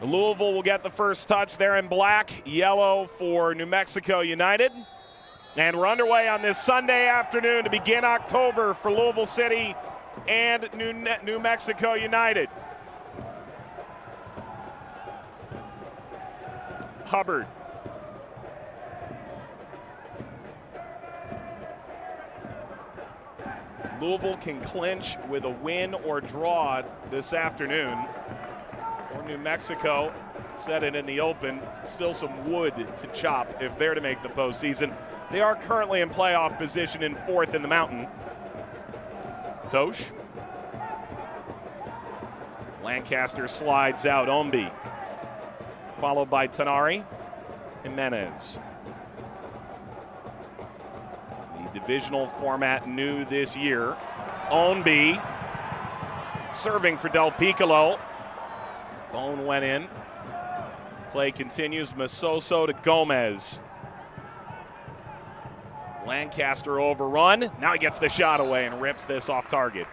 Louisville will get the first touch there in black, yellow for New Mexico United. And we're underway on this Sunday afternoon to begin October for Louisville City and New Mexico United. Hubbard. Louisville can clinch with a win or draw this afternoon. For New Mexico, said it in the open, still some wood to chop if they're to make the postseason. They are currently in playoff position in fourth in the mountain. Tosh. Lancaster slides out, Ombi. Followed by Tanari, Jimenez. The divisional format new this year. Ombi serving for Del Piccolo. Bone went in. Play continues. Masoso to Gómez. Lancaster overrun. Now he gets the shot away and rips this off target.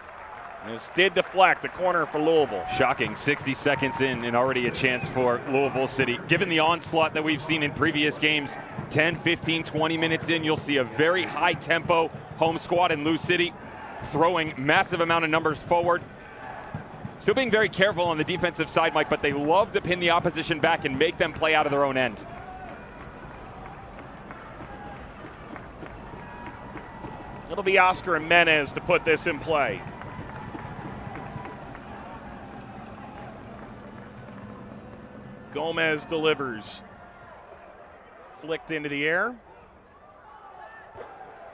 This did deflect, a corner for Louisville. Shocking, 60 seconds in and already a chance for Louisville City. Given the onslaught that we've seen in previous games, 10, 15, 20 minutes in, you'll see a very high-tempo home squad in LouCity throwing massive amount of numbers forward. Still being very careful on the defensive side, Mike, but they love to pin the opposition back and make them play out of their own end. It'll be Oscar Jimenez to put this in play. Gómez delivers. Flicked into the air.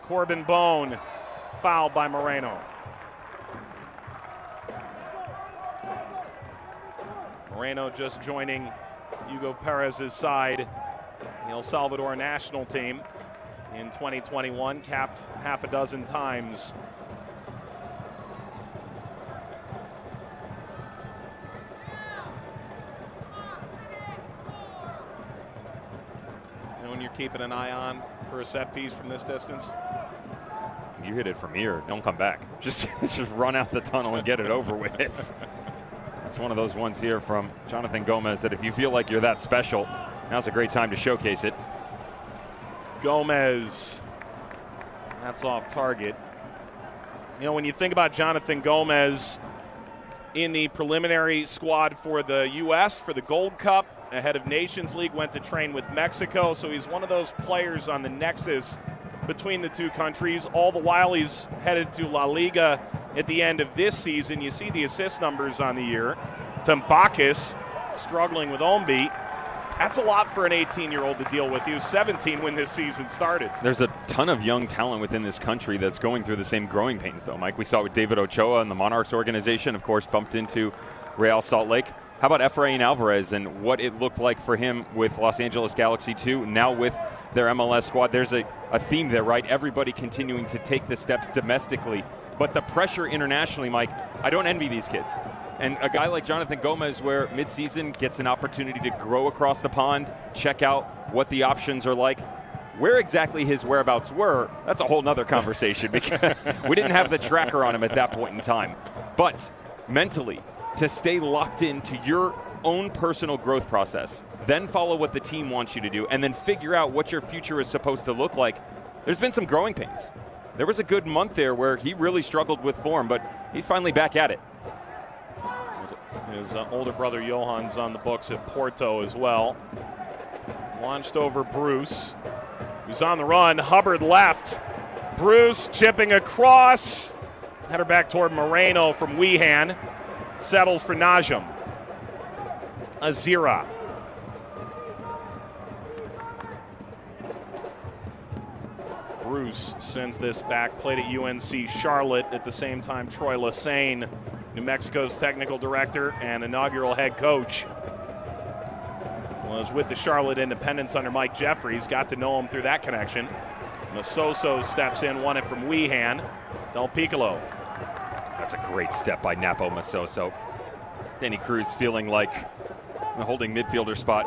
Corbin Bone fouled by Moreno. Moreno just joining Hugo Perez's side, the El Salvador national team in 2021, capped half a dozen times. Anyone you're keeping an eye on for a set piece from this distance? You hit it from here, don't come back. Just run out the tunnel and get it over with. That's one of those ones here from Jonathan Gómez that if you feel like you're that special, now's a great time to showcase it. Gómez, that's off target. You know, when you think about Jonathan Gómez in the preliminary squad for the U.S., for the Gold Cup, ahead of Nations League, went to train with Mexico, so he's one of those players on the nexus between the two countries. All the while he's headed to La Liga at the end of this season. You see the assist numbers on the year. Tambakis struggling with Ombi. That's a lot for an 18-year-old to deal with. He was 17 when this season started. There's a ton of young talent within this country that's going through the same growing pains, though, Mike. We saw with David Ochoa and the Monarchs organization, of course, bumped into Real Salt Lake. How about Efrain Alvarez and what it looked like for him with Los Angeles Galaxy 2, now with their MLS squad? There's a theme there, right? Everybody continuing to take the steps domestically. But the pressure internationally, Mike, I don't envy these kids. And a guy like Jonathan Gómez, where midseason gets an opportunity to grow across the pond, check out what the options are like. Where exactly his whereabouts were, that's a whole nother conversation because we didn't have the tracker on him at that point in time. But mentally, to stay locked into your own personal growth process, then follow what the team wants you to do, and then figure out what your future is supposed to look like, there's been some growing pains. There was a good month there where he really struggled with form, but he's finally back at it. His older brother Johan's on the books at Porto as well. Launched over Bruce, who's on the run. Hubbard left. Bruce chipping across. Header back toward Moreno from Wehan. Settles for Najum. Azira. Bruce sends this back. Played at UNC Charlotte at the same time. Troy Lassane, New Mexico's technical director and inaugural head coach, was with the Charlotte Independents under Mike Jeffries. Got to know him through that connection. Masoso steps in, won it from Wehan. Del Piccolo. That's a great step by Napo Masoso. Danny Cruz feeling like the holding midfielder spot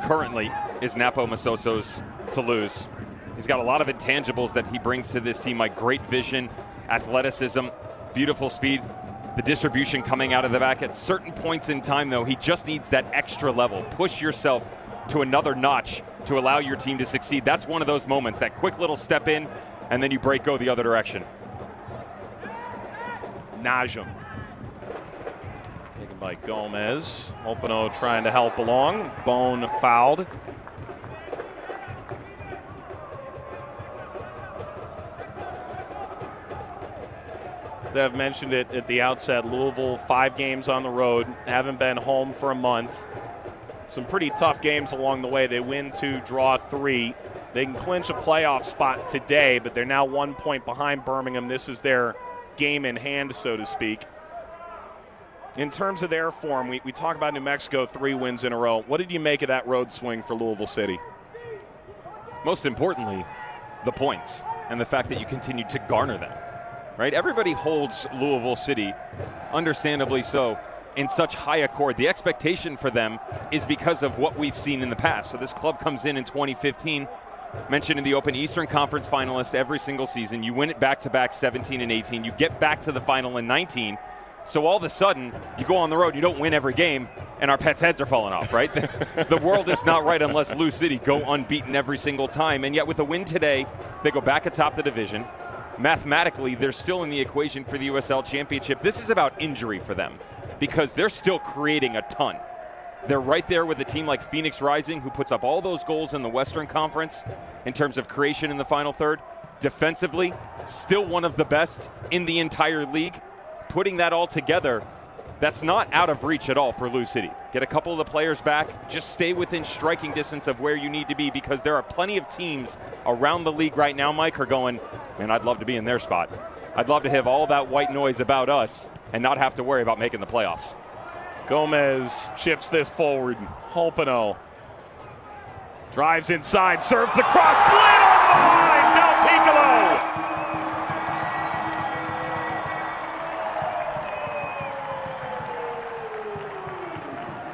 currently is Napo Masoso's to lose. He's got a lot of intangibles that he brings to this team, like great vision, athleticism, beautiful speed. the distribution coming out of the back. At certain points in time, though, he just needs that extra level. Push yourself to another notch to allow your team to succeed. That's one of those moments, that quick little step in, and then you go the other direction. Najum. Taken by Gómez. Openo trying to help along. Bone fouled. Dev mentioned it at the outset. Louisville, 5 games on the road. Haven't been home for a month. Some pretty tough games along the way. They win 2, draw 3. They can clinch a playoff spot today, but they're now 1 point behind Birmingham. This is their game in hand, so to speak. In terms of their form, we talk about New Mexico, 3 wins in a row. What did you make of that road swing for Louisville City? Most importantly, the points and the fact that you continue to garner them. Right? Everybody holds Louisville City, understandably so, in such high accord. The expectation for them is because of what we've seen in the past. So this club comes in 2015, mentioned in the Open Eastern Conference finalist every single season. You win it back-to-back 17 and 18. You get back to the final in 19. So all of a sudden, you go on the road, you don't win every game, and our pets' heads are falling off, right? The world is not right unless LouCity go unbeaten every single time. And yet with a win today, they go back atop the division. Mathematically, they're still in the equation for the USL Championship. This is about injury for them because they're still creating a ton. They're right there with a team like Phoenix Rising, who puts up all those goals in the Western Conference in terms of creation in the final third. Defensively, still one of the best in the entire league. Putting that all together, that's not out of reach at all for LouCity. Get a couple of the players back, just stay within striking distance of where you need to be, because there are plenty of teams around the league right now, Mike, are going, man, I'd love to be in their spot. I'd love to have all that white noise about us and not have to worry about making the playoffs. Gómez chips this forward. Openo drives inside, serves the cross, slid over the line. Del Piccolo.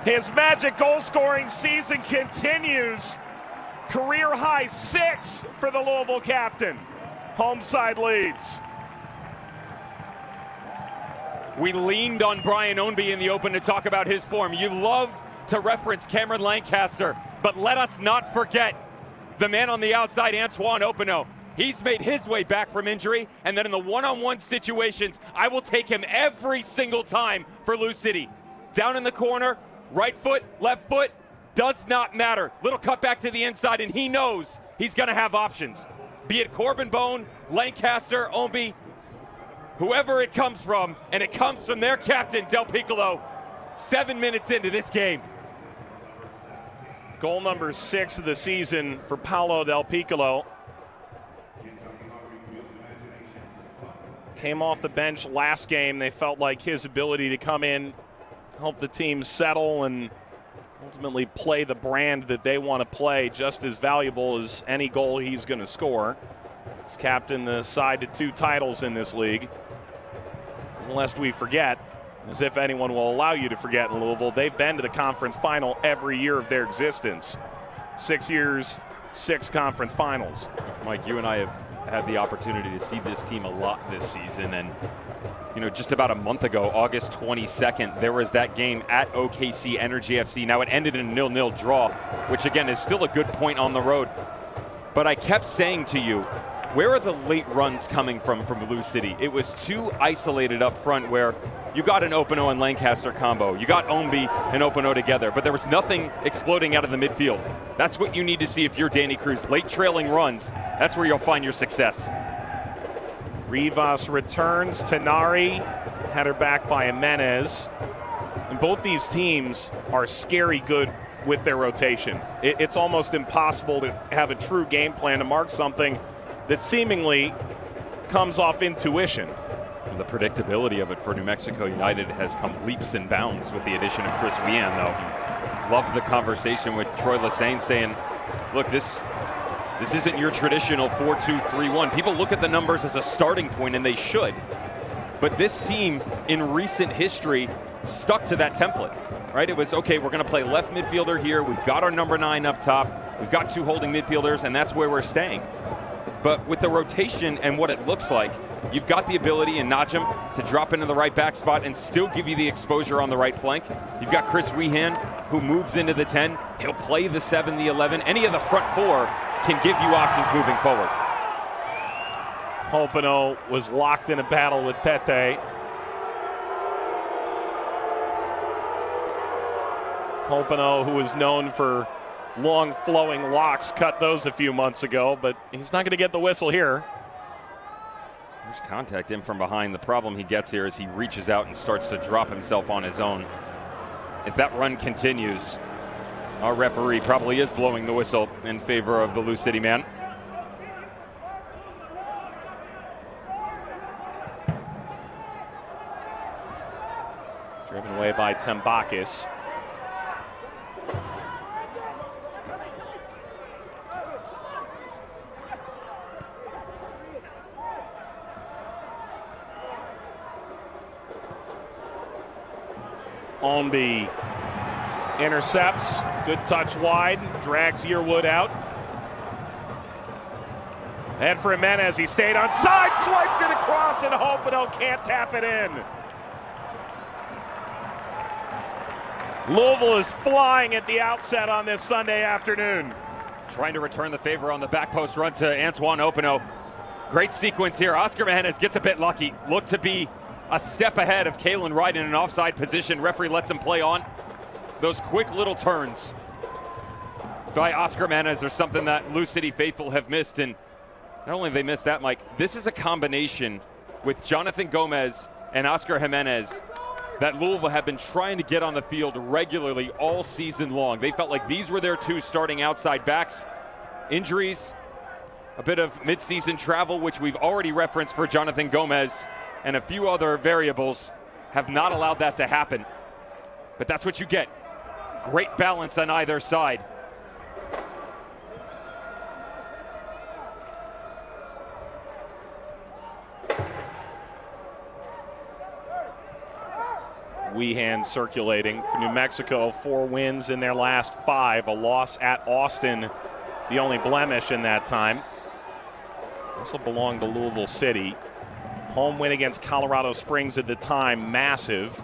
His magic goal-scoring season continues. Career high 6 for the Louisville captain. Home side leads. We leaned on Brian Ownby in the Open to talk about his form. You love to reference Cameron Lancaster, but let us not forget the man on the outside, Antoine Openo. He's made his way back from injury, and then in the one-on-one situations, I will take him every single time for LouCity. Down in the corner, right foot, left foot, does not matter. Little cut back to the inside, and he knows he's going to have options. Be it Corbin Bone, Lancaster, Ownby, whoever it comes from, and it comes from their captain, Del Piccolo, 7 minutes into this game. Goal number 6 of the season for Paulo Del Piccolo. Came off the bench last game. They felt like his ability to come in, help the team settle, and ultimately play the brand that they want to play, just as valuable as any goal he's going to score. He's captained the side to 2 titles in this league. Lest we forget, as if anyone will allow you to forget in Louisville, they've been to the conference final every year of their existence. 6 years, 6 conference finals. Mike, you and I have had the opportunity to see this team a lot this season, and just about a month ago, August 22nd, there was that game at OKC Energy FC. Now it ended in a 0-0 draw, which again is still a good point on the road. But I kept saying to you, where are the late runs coming from LouCity? It was too isolated up front where you got an Openo and Lancaster combo. You got Ownby and Openo together, but there was nothing exploding out of the midfield. That's what you need to see if you're Danny Cruz. Late trailing runs, that's where you'll find your success. Rivas returns. Tenari, header back by Jimenez. And both these teams are scary good with their rotation. It's almost impossible to have a true game plan to mark something that seemingly comes off intuition. The predictability of it for New Mexico United has come leaps and bounds with the addition of Chris Wiehan, though. Love the conversation with Troy Lesane saying, look, this isn't your traditional 4-2-3-1. People look at the numbers as a starting point, and they should. But this team, in recent history, stuck to that template, right? It was, okay, we're going to play left midfielder here. We've got our number 9 up top. We've got 2 holding midfielders, and that's where we're staying. But with the rotation and what it looks like, you've got the ability in Najim to drop into the right back spot and still give you the exposure on the right flank. You've got Chris Wehan, who moves into the 10. He'll play the 7, the 11. Any of the front 4 can give you options moving forward. Hopino was locked in a battle with Tete. Hopino, who is known for long flowing locks, cut those a few months ago, but he's not going to get the whistle here. There's contact in from behind. The problem he gets here is he reaches out and starts to drop himself on his own. If that run continues, our referee probably is blowing the whistle in favor of the LouCity man. Driven away by Tembakis. Onby intercepts, good touch wide, drags Yearwood out. And for Jimenez, he stayed on side, swipes it across, and Hopino can't tap it in. Louisville is flying at the outset on this Sunday afternoon. Trying to return the favor on the back post run to Antoine Hopino. Great sequence here. Oscar Jimenez gets a bit lucky. Looked to be a step ahead of Kalen Wright in an offside position. Referee lets him play on. Those quick little turns by Oscar Jimenez are something that LouCity faithful have missed. And not only have they missed that, Mike, this is a combination with Jonathan Gómez and Oscar Jimenez that Louisville have been trying to get on the field regularly all season long. They felt like these were their 2 starting outside backs. Injuries, a bit of midseason travel, which we've already referenced for Jonathan Gómez, and a few other variables have not allowed that to happen. But that's what you get. Great balance on either side. Wehan circulating for New Mexico. 4 wins in their last 5. A loss at Austin, the only blemish in that time. This will belong to Louisville City. Home win against Colorado Springs at the time, massive.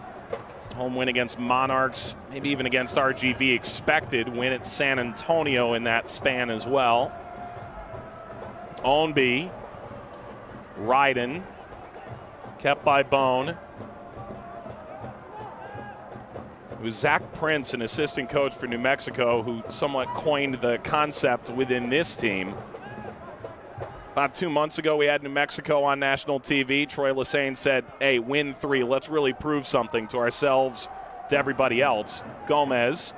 Home win against Monarchs, maybe even against RGV, expected. Win at San Antonio in that span as well. Onby, Ryden, kept by Bone. It was Zach Prince, an assistant coach for New Mexico, who somewhat coined the concept within this team. About 2 months ago, we had New Mexico on national TV. Troy Lesane said, hey, win 3. Let's really prove something to ourselves, to everybody else. Gómez.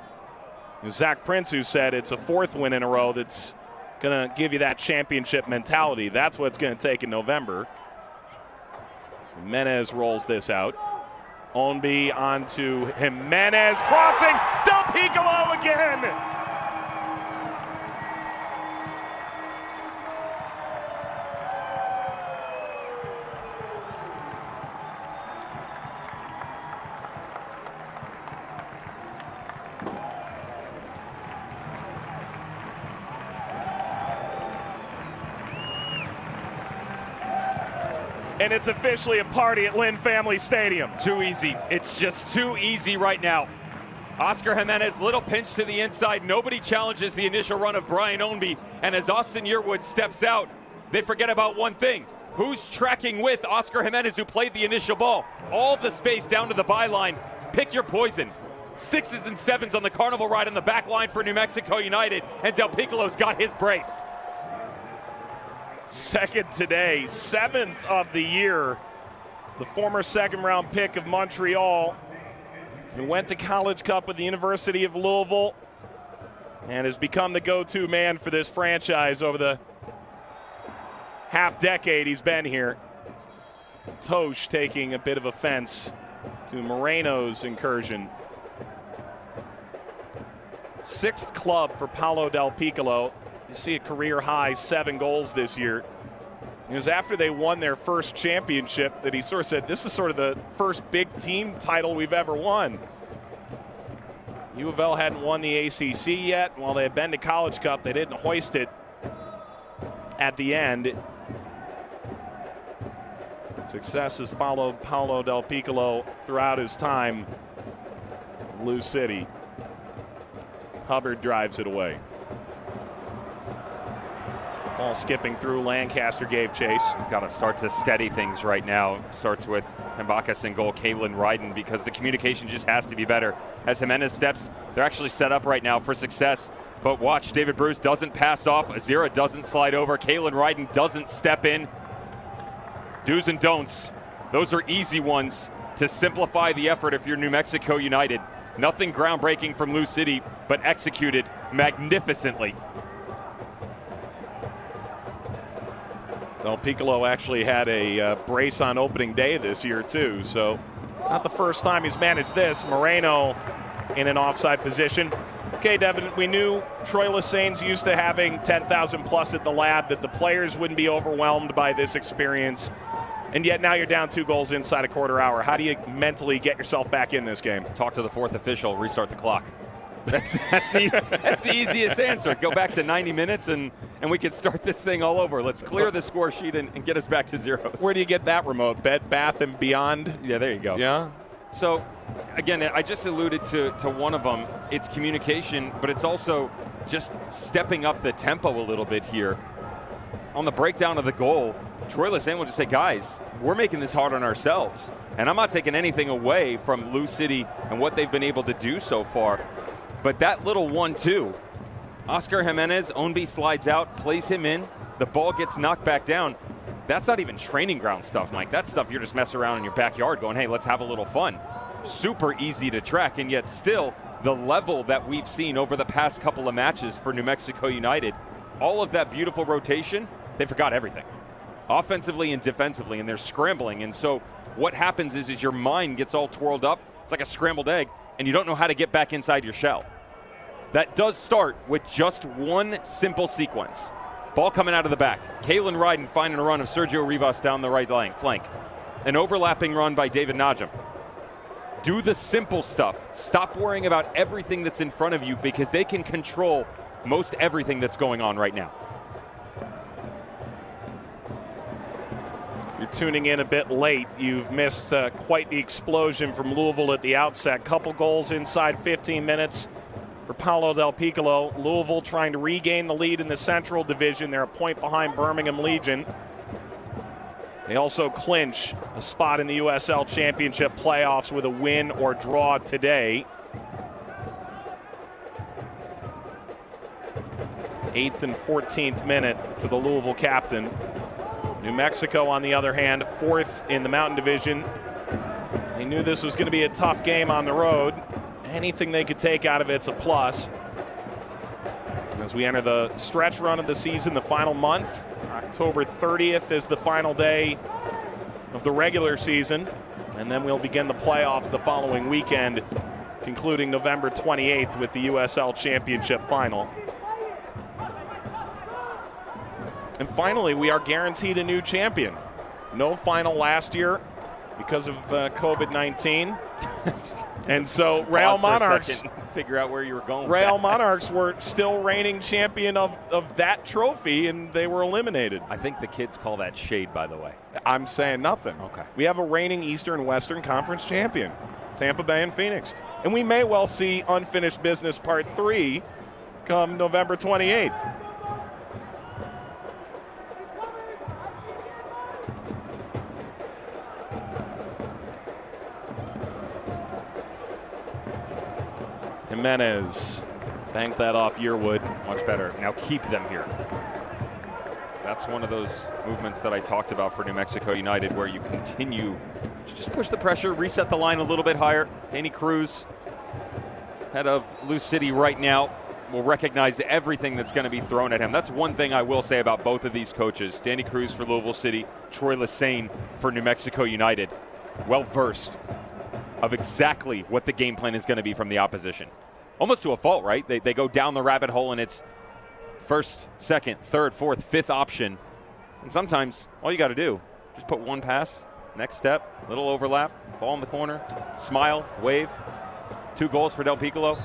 Zach Prince, who said it's a 4th win in a row that's going to give you that championship mentality. That's what it's going to take in November. Jimenez rolls this out. Onby onto Jimenez. Crossing. Del Piccolo again. And it's officially a party at Lynn Family Stadium. Too easy. It's just too easy right now. Oscar Jimenez, little pinch to the inside. Nobody challenges the initial run of Brian Onby. And as Austin Yearwood steps out, they forget about one thing. Who's tracking with Oscar Jimenez, who played the initial ball? All the space down to the byline. Pick your poison. 6s and 7s on the carnival ride on the back line for New Mexico United. And Del Piccolo's got his brace. 2nd today, 7th of the year. The former 2nd-round pick of Montreal, who went to College Cup with the University of Louisville and has become the go-to man for this franchise over the half-decade he's been here. Tosh taking a bit of offense to Moreno's incursion. 6th club for Paulo Del Piccolo. You see a career-high 7 goals this year. It was after they won their first championship that he sort of said, this is sort of the first big team title we've ever won. U of L hadn't won the ACC yet. While they had been to College Cup, they didn't hoist it at the end. Success has followed Paulo Del Piccolo throughout his time in LouCity. Hubbard drives it away. Ball skipping through. Lancaster gave chase. We've got to start to steady things right now. Starts with Mbakis in goal, Kalen Ryden, because the communication just has to be better. As Jimenez steps, they're actually set up right now for success. But watch, David Bruce doesn't pass off. Azira doesn't slide over. Kalen Ryden doesn't step in. Do's and don'ts. Those are easy ones to simplify the effort if you're New Mexico United. Nothing groundbreaking from LouCity, but executed magnificently. Del Piccolo actually had a brace on opening day this year, too. So not the first time he's managed this. Moreno in an offside position. Okay, Devin, we knew Troy Lessane's used to having 10,000 plus at the lab, that the players wouldn't be overwhelmed by this experience. And yet now you're down 2 goals inside a quarter hour. How do you mentally get yourself back in this game? Talk to the 4th official, restart the clock. That's the easiest answer. Go back to 90 minutes and we can start this thing all over. Let's clear the score sheet and get us back to zeros. Where do you get that remote? Bed, Bath, and Beyond? Yeah, there you go. Yeah. So, again, I just alluded to one of them. It's communication, but it's also just stepping up the tempo a little bit here. On the breakdown of the goal, Troy Lessane will just say, guys, we're making this hard on ourselves. And I'm not taking anything away from LouCity and what they've been able to do so far. But that little 1-2, Oscar Jimenez, Ownby slides out, plays him in, the ball gets knocked back down. That's not even training ground stuff, Mike. That's stuff you're just messing around in your backyard going, hey, let's have a little fun. Super easy to track, and yet still the level that we've seen over the past couple of matches for New Mexico United, all of that beautiful rotation, they forgot everything. Offensively and defensively, and they're scrambling. And so what happens is your mind gets all twirled up. It's like a scrambled egg, and you don't know how to get back inside your shell. That does start with just one simple sequence. Ball coming out of the back. Kalen Ryden finding a run of Sergio Rivas down the right flank. An overlapping run by David Najam. Do the simple stuff. Stop worrying about everything that's in front of you, because they can control most everything that's going on right now. If you're tuning in a bit late, you've missed quite the explosion from Louisville at the outset. Couple goals inside 15 minutes for Paulo Del Piccolo. Louisville trying to regain the lead in the Central Division. They're a point behind Birmingham Legion. They also clinch a spot in the USL Championship playoffs with a win or draw today. 8th and 14th minute for the Louisville captain. New Mexico, on the other hand, 4th in the Mountain Division. They knew this was going to be a tough game on the road. Anything they could take out of it's a plus. As we enter the stretch run of the season, the final month, October 30th is the final day of the regular season, and then we'll begin the playoffs the following weekend, concluding November 28th with the USL Championship final. And finally, we are guaranteed a new champion. No final last year because of COVID-19. And so Real Monarchs, figure out where you were going. Real Monarchs were still reigning champion of that trophy, and they were eliminated. I think the kids call that shade, by the way. I'm saying nothing. Okay. We have a reigning Eastern and Western Conference champion, Tampa Bay and Phoenix. And we may well see Unfinished Business Part 3 come November 28th. Jimenez bangs that off Yearwood. Much better. Now keep them here. That's one of those movements that I talked about for New Mexico United, where you continue to just push the pressure, reset the line a little bit higher. Danny Cruz, head of LouCity right now, will recognize everything that's going to be thrown at him. That's one thing I will say about both of these coaches. Danny Cruz for Louisville City, Troy Lessaine for New Mexico United. Well-versed of exactly what the game plan is going to be from the opposition. Almost to a fault, right? They go down the rabbit hole, and it's first, second, third, fourth, fifth option. And sometimes all you got to do, just put one pass, next step, little overlap, ball in the corner, smile, wave. 2 goals for Del Piccolo.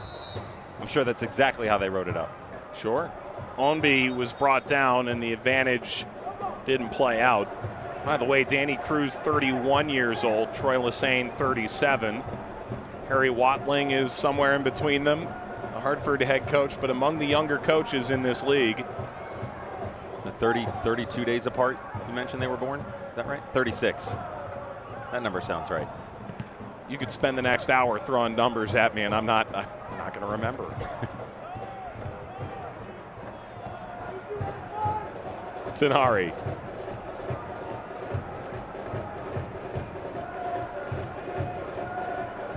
I'm sure that's exactly how they wrote it up. Sure. Onby was brought down, and the advantage didn't play out. By the way, Danny Cruz, 31 years old. Troy Lesane, 37. Harry Watling is somewhere in between them. A Hartford head coach, but among the younger coaches in this league. 32 days apart, you mentioned they were born? Is that right? 36. That number sounds right. You could spend the next hour throwing numbers at me, and I'm not going to remember. Tenari.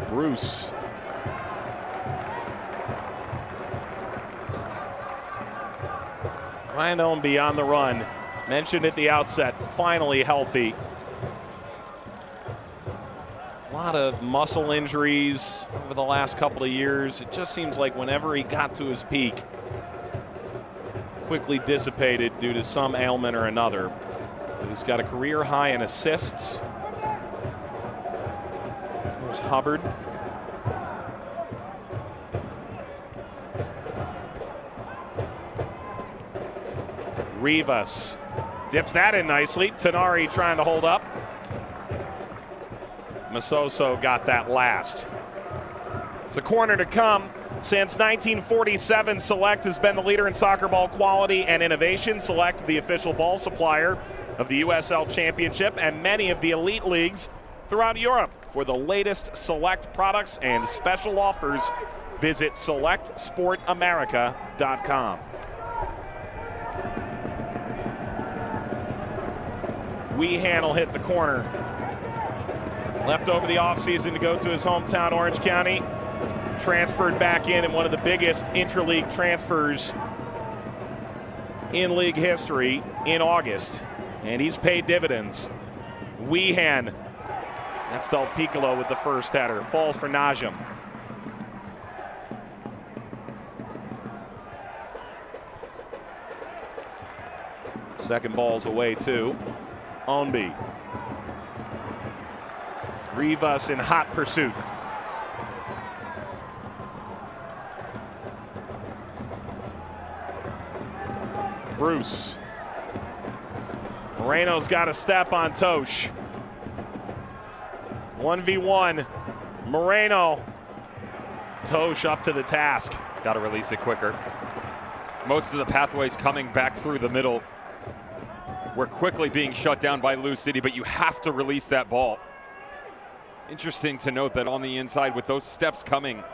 Bruce. Ryan Ownby on the run. Mentioned at the outset, finally healthy. A lot of muscle injuries over the last couple of years. It just seems like whenever he got to his peak, quickly dissipated due to some ailment or another. But he's got a career high in assists. There's Hubbard. Rivas dips that in nicely. Tenari trying to hold up. Masoso got that last. It's a corner to come. Since 1947, Select has been the leader in soccer ball quality and innovation. Select, the official ball supplier of the USL Championship and many of the elite leagues throughout Europe. For the latest Select products and special offers, visit selectsportamerica.com. Weehan will hit the corner. Left over the offseason to go to his hometown, Orange County. Transferred back in one of the biggest intra-league transfers in league history in August. And he's paid dividends. Weehan. That's Del Piccolo with the first header. Falls for Najim. Second ball's away too. Ownby. Rivas in hot pursuit. Bruce. Moreno's got a step on Tosh. 1v1. Moreno. Tosh up to the task. Got to release it quicker. Most of the pathways coming back through the middle. We're quickly being shut down by LouCity, but you have to release that ball. Interesting to note that on the inside, with those steps coming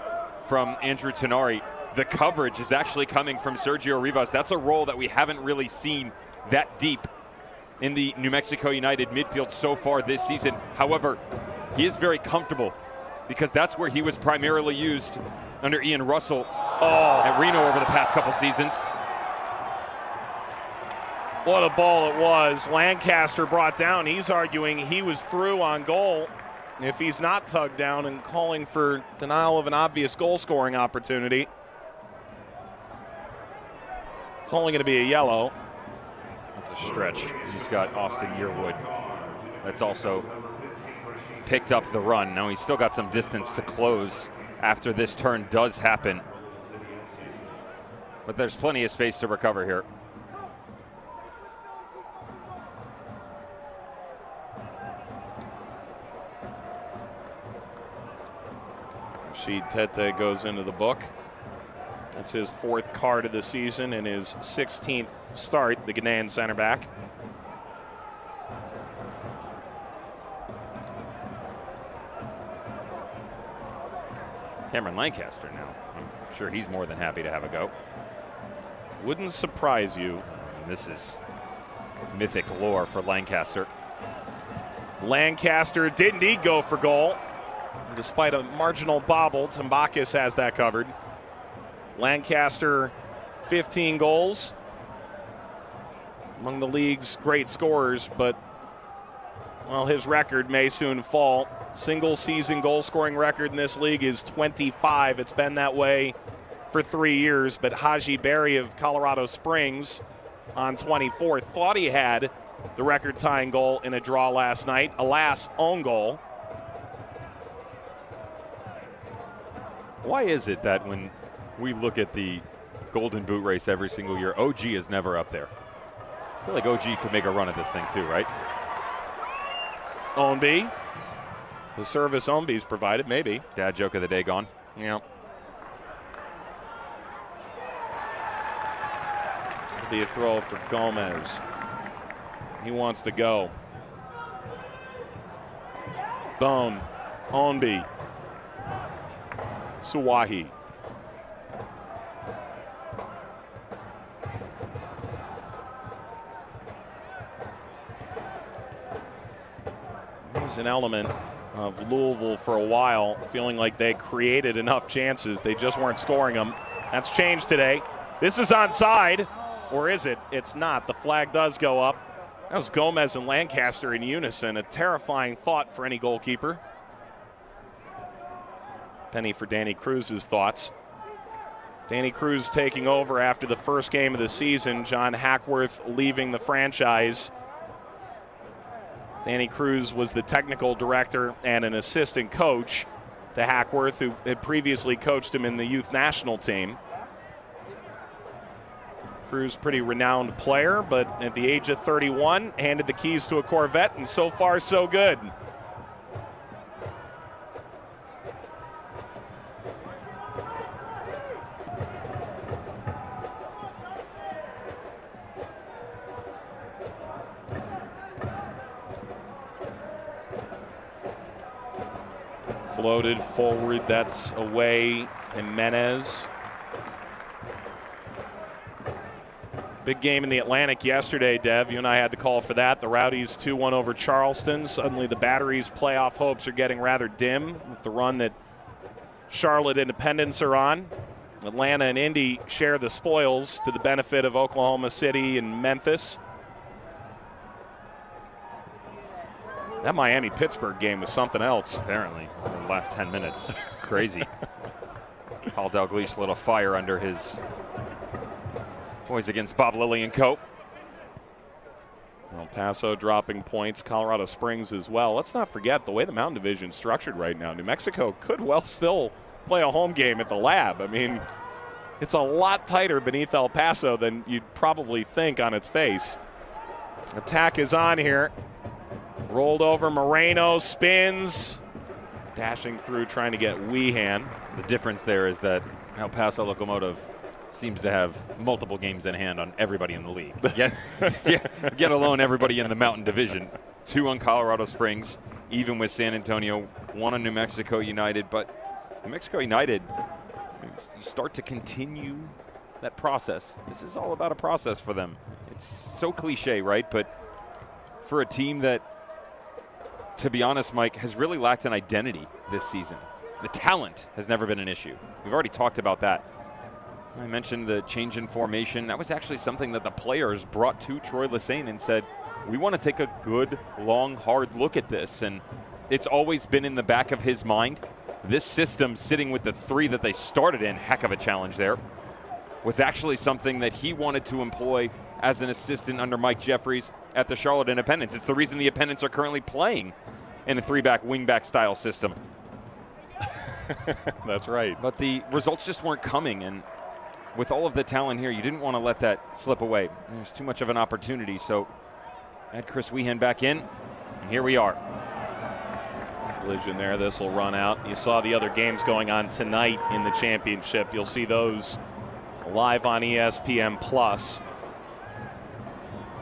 from Andrew Tenari, the coverage is actually coming from Sergio Rivas. That's a role that we haven't really seen that deep in the New Mexico United midfield so far this season. However, he is very comfortable because that's where he was primarily used under Ian Russell at Reno over the past couple seasons. What a ball it was. Lancaster brought down. He's arguing he was through on goal if he's not tugged down, and calling for denial of an obvious goal-scoring opportunity. It's only going to be a yellow. That's a stretch. He's got Austin Yearwood. That's also picked up the run. Now he's still got some distance to close after this turn does happen. But there's plenty of space to recover here. Rashid Tete goes into the book. That's his fourth card of the season and his 16th start, the Ghanaian center back. Cameron Lancaster now. I'm sure he's more than happy to have a go. Wouldn't surprise you. This is mythic lore for Lancaster. Lancaster did indeed go for goal. Despite a marginal bobble, Tambakis has that covered. Lancaster, 15 goals. Among the league's great scorers, but, well, his record may soon fall. Single season goal scoring record in this league is 25. It's been that way for 3 years, but Haji Berry of Colorado Springs on 24 thought he had the record tying goal in a draw last night. Alas, own goal. Why is it that when we look at the Golden Boot race every single year. OG is never up there. I feel like OG could make a run at this thing too, right? Ownby. The service Ownby's provided, maybe. Dad joke of the day gone. Yeah. It'll be a throw for Gómez. He wants to go. Bone. Ownby. Suwahi. There's an element of Louisville for a while, feeling like they created enough chances. They just weren't scoring them. That's changed today. This is onside, or is it? It's not. The flag does go up. That was Gómez and Lancaster in unison. A terrifying thought for any goalkeeper. Penny for Danny Cruz's thoughts. Danny Cruz taking over after the first game of the season. John Hackworth leaving the franchise. Danny Cruz was the technical director and an assistant coach to Hackworth, who had previously coached him in the youth national team. Cruz, pretty renowned player, but at the age of 31, handed the keys to a Corvette, and so far so good. Floated forward, that's away. Jimenez. Big game in the Atlantic yesterday, Dev. You and I had the call for that. The Rowdies 2-1 over Charleston. Suddenly the Battery's playoff hopes are getting rather dim with the run that Charlotte Independence are on. Atlanta and Indy share the spoils to the benefit of Oklahoma City and Memphis. That Miami-Pittsburgh game was something else. Apparently, in the last 10 minutes. Crazy. Paul Dalglish lit a fire under his boys against Bob Lilly and Co. El Paso dropping points, Colorado Springs as well. Let's not forget the way the Mountain Division is structured right now. New Mexico could well still play a home game at the Lab. I mean, it's a lot tighter beneath El Paso than you'd probably think on its face. Attack is on here. Rolled over, Moreno spins, dashing through, trying to get Weehan. The difference there is that El Paso Locomotive seems to have multiple games in hand on everybody in the league. Get alone everybody in the Mountain Division. 2 on Colorado Springs, even with San Antonio, 1 on New Mexico United. But New Mexico United, you start to continue that process. This is all about a process for them. It's so cliche, right? But for a team that, to be honest, Mike, has really lacked an identity this season. The talent has never been an issue. We've already talked about that. I mentioned the change in formation. That was actually something that the players brought to Troy Lesesne and said, we want to take a good, long, hard look at this. And it's always been in the back of his mind. This system, sitting with the 3 that they started in, heck of a challenge there, was actually something that he wanted to employ as an assistant under Mike Jeffries at the Charlotte Independence. It's the reason the Independents are currently playing in a 3-back, wing-back style system. That's right. But the results just weren't coming, and with all of the talent here, you didn't want to let that slip away. There's too much of an opportunity, so add Chris Weehan back in, and here we are. Collision there, this will run out. You saw the other games going on tonight in the championship. You'll see those live on ESPN+.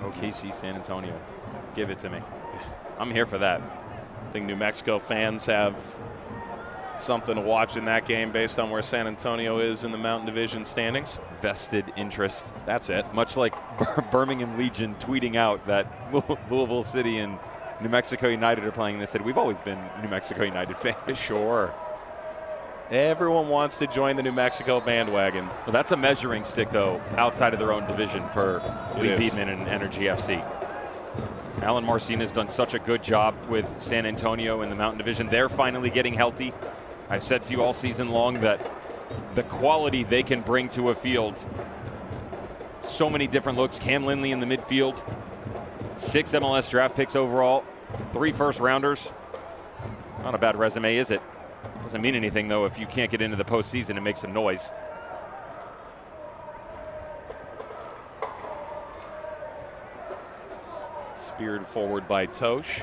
OKC San Antonio, give it to me. I'm here for that. I think New Mexico fans have something to watch in that game based on where San Antonio is in the Mountain Division standings. Vested interest. That's it. Much like Birmingham Legion tweeting out that Louisville City and New Mexico United are playing. They said, we've always been New Mexico United fans. Sure. Everyone wants to join the New Mexico bandwagon. Well, that's a measuring stick, though, outside of their own division for Lee Wiedemann and Energy FC. Alan Marcin has done such a good job with San Antonio in the Mountain Division. They're finally getting healthy. I've said to you all season long that the quality they can bring to a field, so many different looks. Cam Lindley in the midfield, 6 MLS draft picks overall, 3 first-rounders. Not a bad resume, is it? Doesn't mean anything, though, if you can't get into the postseason and make some noise. Speared forward by Tosh.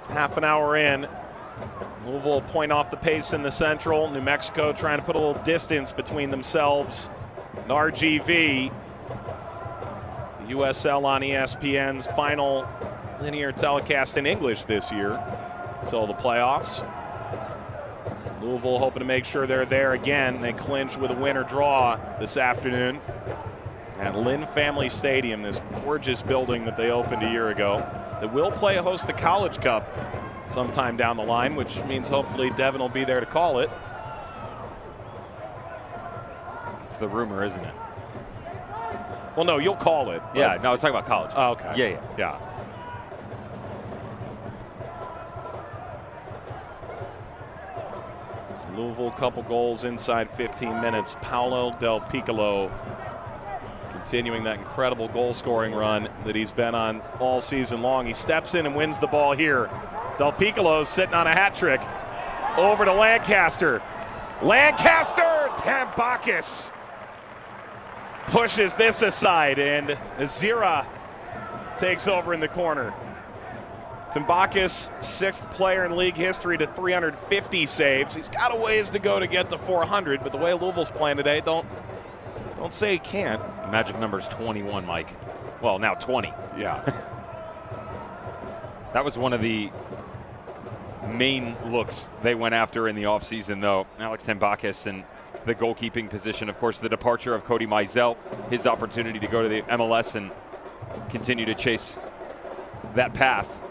Half an hour in. Louisville point off the pace in the Central. New Mexico trying to put a little distance between themselves and RGV. The USL on ESPN's final linear telecast in English this year until the playoffs. Louisville hoping to make sure they're there again. They clinch with a win or draw this afternoon at Lynn Family Stadium, this gorgeous building that they opened a year ago. They will play a host to College Cup sometime down the line, which means hopefully Devin will be there to call it. It's the rumor, isn't it? Well, no, you'll call it. Yeah, no, I was talking about college. Oh, okay. Yeah. Louisville, couple goals inside 15 minutes. Paulo Del Piccolo continuing that incredible goal-scoring run that he's been on all season long. He steps in and wins the ball here. Del Piccolo sitting on a hat trick. Over to Lancaster. Lancaster! Tambakis pushes this aside, and Azira takes over in the corner. Tambakis, 6th player in league history to 350 saves. He's got a ways to go to get to 400, but the way Louisville's playing today, don't say he can't. The magic number is 21, Mike. Well, now 20. Yeah. That was one of the main looks they went after in the offseason, though. Alex Tambakis and the goalkeeping position. Of course, the departure of Cody Mizell, his opportunity to go to the MLS and continue to chase that path.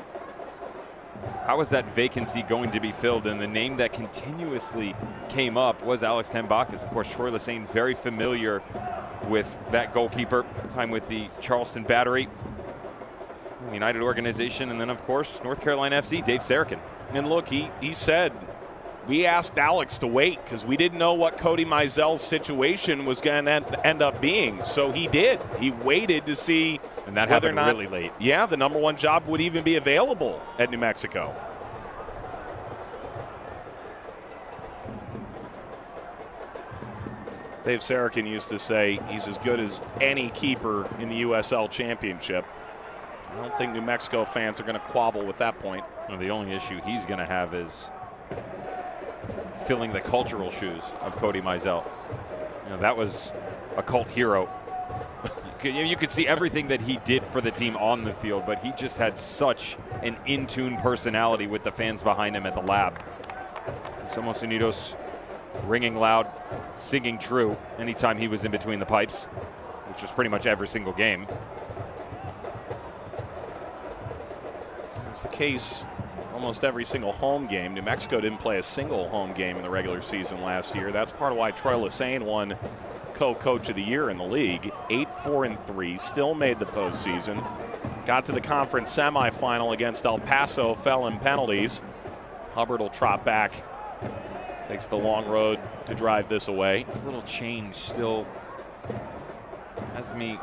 How is that vacancy going to be filled? And the name that continuously came up was Alex Tambakis. Of course, Troy Lesesne very familiar with that goalkeeper, time with the Charleston Battery, the United organization, and then, of course, North Carolina FC, Dave Sarakin. And look, he said, we asked Alex to wait because we didn't know what Cody Mizell's situation was going to end up being. So he did. He waited to see and that whether or happened not, really late. Yeah, the #1 job would even be available at New Mexico. Dave Sarakin used to say he's as good as any keeper in the USL Championship. I don't think New Mexico fans are going to quabble with that point. Well, the only issue he's going to have is filling the cultural shoes of Cody Mizell. You know, that was a cult hero. You could see everything that he did for the team on the field, but he just had such an in-tune personality with the fans behind him at the lab. Somos Unidos ringing loud, singing true anytime he was in between the pipes, which was pretty much every single game. It's the case almost every single home game. New Mexico didn't play a single home game in the regular season last year. That's part of why Troy Lesesne won co-coach of the year in the league. 8-4-3, still made the postseason. Got to the conference semifinal against El Paso, fell in penalties. Hubbard will trot back. Takes the long road to drive this away. This little change still has me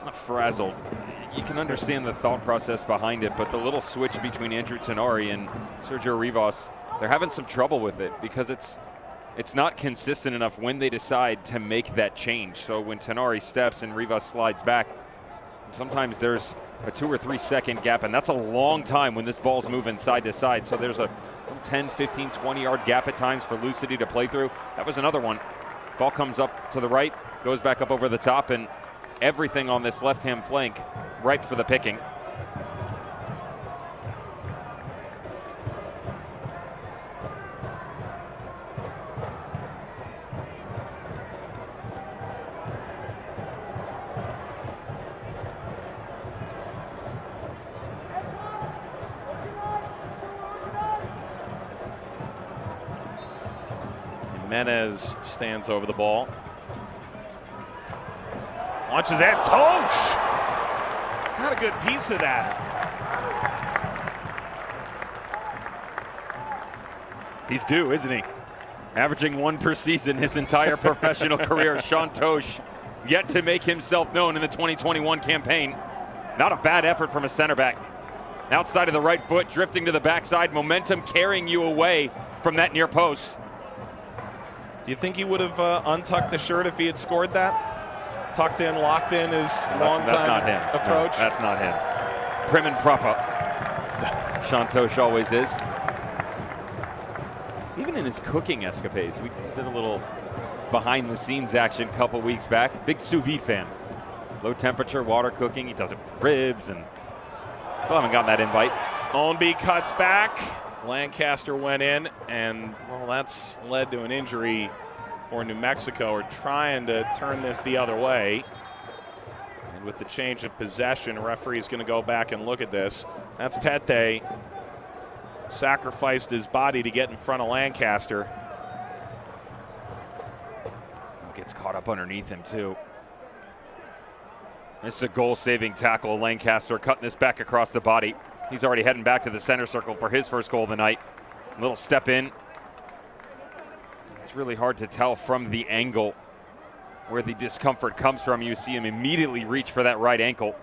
not frazzled. You can understand the thought process behind it, but the little switch between Andrew Tenari and Sergio Rivas, they're having some trouble with it because it's not consistent enough when they decide to make that change. So when Tenari steps and Rivas slides back, sometimes there's a 2 or 3 second gap, and that's a long time when this ball's moving side to side. So there's a 10, 15, 20 yard gap at times for LouCity to play through. That was another one. Ball comes up to the right, goes back up over the top, and everything on this left-hand flank ripe for the picking. Jimenez stands over the ball. Launches at Tosh. Got a good piece of that. He's due, isn't he? Averaging 1 per season his entire professional career. Sean Tosh yet to make himself known in the 2021 campaign. Not a bad effort from a center back. Outside of the right foot, drifting to the backside, momentum carrying you away from that near post. Do you think he would have untucked the shirt if he had scored that? Tucked in, locked in his long-time not him. approach? No, that's not him. Prim and proper. Shantosh always is. Even in his cooking escapades, we did a little behind-the-scenes action a couple weeks back. Big sous vide fan. Low temperature, water cooking. He does it with ribs, and still haven't gotten that invite. Ownby cuts back. Lancaster went in, and, well, that's led to an injury for New Mexico. We're trying to turn this the other way. And with the change of possession, referee's going to go back and look at this. That's Tete. Sacrificed his body to get in front of Lancaster. Gets caught up underneath him, too. This is a goal-saving tackle. Lancaster cutting this back across the body. He's already heading back to the center circle for his first goal of the night. A little step in. It's really hard to tell from the angle where the discomfort comes from. You see him immediately reach for that right ankle.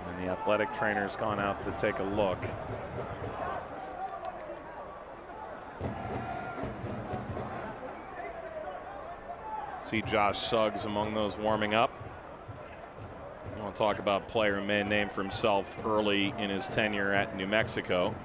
And the athletic trainer's gone out to take a look. See Josh Suggs among those warming up. I want to talk about a player who made a name for himself early in his tenure at New Mexico.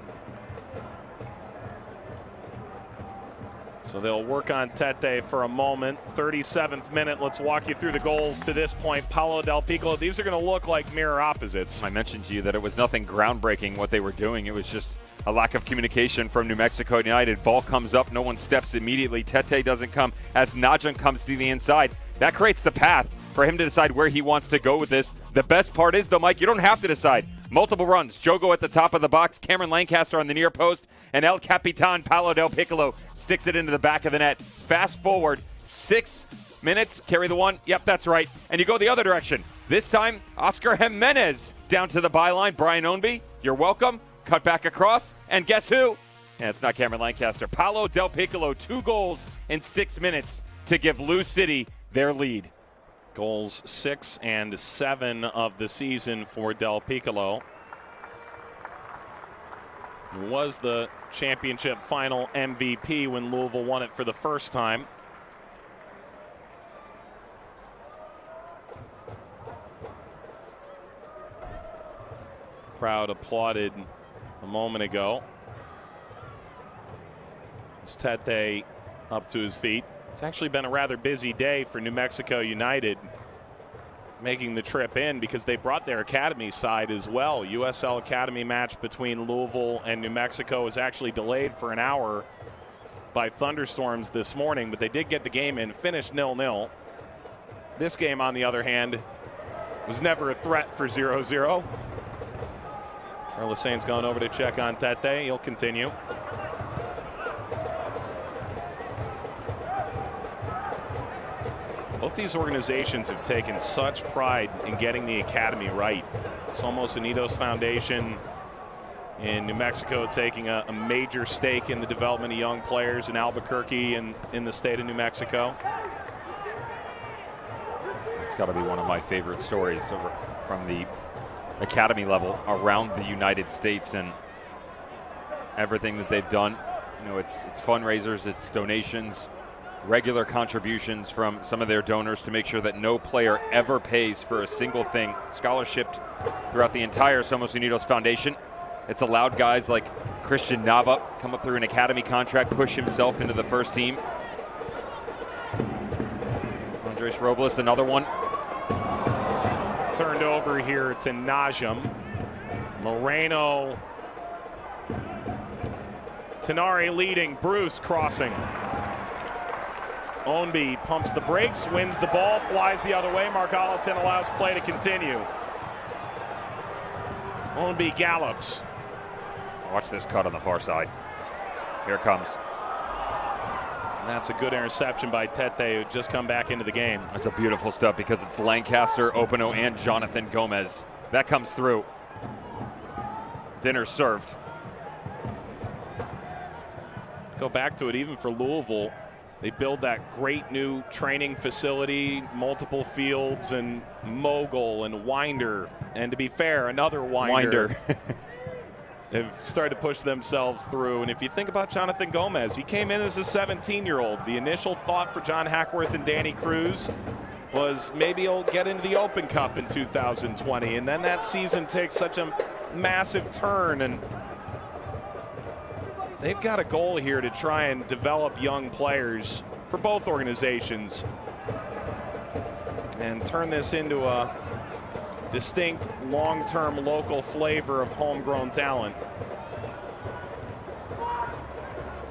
So they'll work on Tete for a moment. 37th minute. Let's walk you through the goals to this point. Paulo Del Piccolo. These are going to look like mirror opposites. I mentioned to you that it was nothing groundbreaking what they were doing. It was just a lack of communication from New Mexico United. Ball comes up. No one steps immediately. Tete doesn't come as Najim comes to the inside. That creates the path for him to decide where he wants to go with this. The best part is, though, Mike, you don't have to decide. Multiple runs. Jogo at the top of the box. Cameron Lancaster on the near post. And El Capitan Paulo Del Piccolo sticks it into the back of the net. Fast forward 6 minutes. Carry the one. Yep, that's right. And you go the other direction. This time, Oscar Jimenez down to the byline. Brian Ownby, you're welcome. Cut back across. And guess who? Yeah, it's not Cameron Lancaster. Paulo Del Piccolo, 2 goals in 6 minutes to give LouCity their lead. Goals 6 and 7 of the season for Del Piccolo. He was the championship final MVP when Louisville won it for the first time. Crowd applauded a moment ago. It's Tete up to his feet. It's actually been a rather busy day for New Mexico United making the trip in because they brought their academy side as well. USL Academy match between Louisville and New Mexico was actually delayed for an hour by thunderstorms this morning, but they did get the game in, finished 0-0. This game, on the other hand, was never a threat for 0-0. Carlos Sainz gone over to check on Tete. He'll continue. Both these organizations have taken such pride in getting the academy right. Somos Unidos Foundation in New Mexico taking a major stake in the development of young players in Albuquerque and in the state of New Mexico. It's got to be one of my favorite stories from the academy level around the United States and everything that they've done. You know, it's fundraisers, it's donations, regular contributions from some of their donors to make sure that no player ever pays for a single thing. Scholarshiped throughout the entire Somos Unidos Foundation. It's allowed guys like Christian Nava come up through an academy contract, push himself into the first team. Andres Robles, another one. Turned over here to Najim. Moreno. Tenari leading, Bruce crossing. Ownby pumps the brakes, wins the ball, flies the other way. Mark Ollerton allows play to continue. Ownby gallops. Watch this cut on the far side. Here it comes. And that's a good interception by Tete, who just come back into the game. That's a beautiful step because it's Lancaster, Opano, and Jonathan Gómez. That comes through. Dinner served. Go back to it, even for Louisville. They build that great new training facility, multiple fields, and mogul and winder. And to be fair, another winder. Have started to push themselves through. And if you think about Jonathan Gómez, he came in as a 17-year-old. The initial thought for John Hackworth and Danny Cruz was maybe he'll get into the Open Cup in 2020. And then that season takes such a massive turn. And they've got a goal here to try and develop young players for both organizations and turn this into a distinct long-term local flavor of homegrown talent.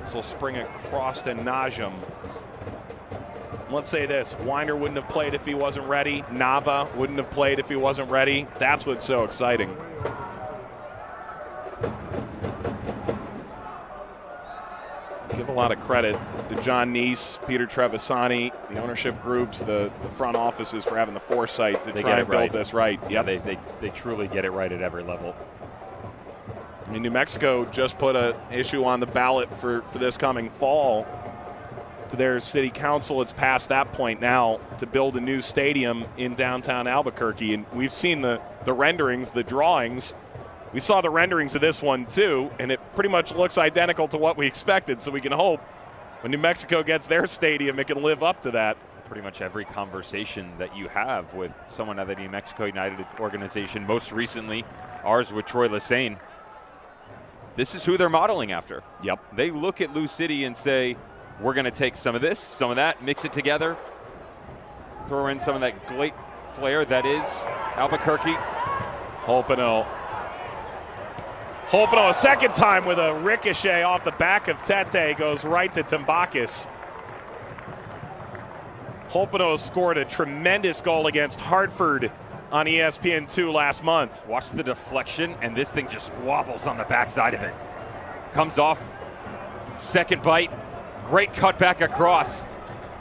This will spring across to Najum. Let's say this, Winder wouldn't have played if he wasn't ready. Nava wouldn't have played if he wasn't ready. That's what's so exciting. Give a lot of credit to John Neese, Peter Trevisani, the ownership groups, the front offices for having the foresight to try and build this right. Yeah, they truly get it right at every level. I mean, New Mexico just put an issue on the ballot for this coming fall to their city council. It's past that point now to build a new stadium in downtown Albuquerque. And we've seen the renderings, the drawings. We saw the renderings of this one, too, and it pretty much looks identical to what we expected, so we can hope when New Mexico gets their stadium, it can live up to that. Pretty much every conversation that you have with someone at the New Mexico United organization, most recently ours with Troy Lesane, this is who they're modeling after. Yep. They look at LouCity and say, we're going to take some of this, some of that, mix it together, throw in some of that great flair that is Albuquerque. Hopino a second time with a ricochet off the back of Tete, goes right to Tambakis. Hopino scored a tremendous goal against Hartford on ESPN2 last month. Watch the deflection, and this thing just wobbles on the backside of it. Comes off, second bite, great cut back across.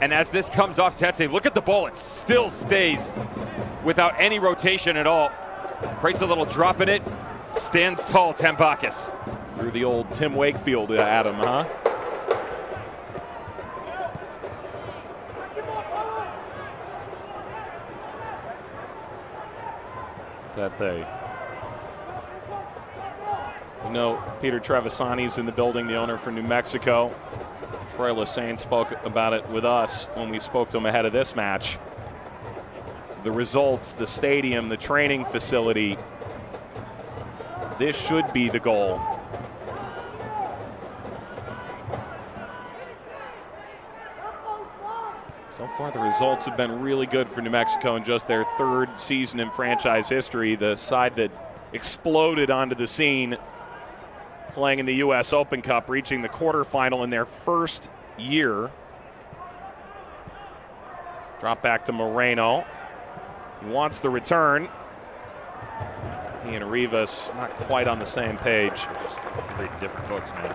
And as this comes off Tete, look at the ball, it still stays without any rotation at all. Creates a little drop in it. Stands tall, Tambakis. Through the old Tim Wakefield at him, huh? Tete. You know, Peter Trevisani's in the building, the owner for New Mexico. Troy Lesane spoke about it with us when we spoke to him ahead of this match. The results, the stadium, the training facility, this should be the goal. So far, the results have been really good for New Mexico in just their third season in franchise history. The side that exploded onto the scene, playing in the U.S. Open Cup, reaching the quarterfinal in their first year. Drop back to Moreno. He wants the return. He and Rivas not quite on the same page. Just reading different books, man.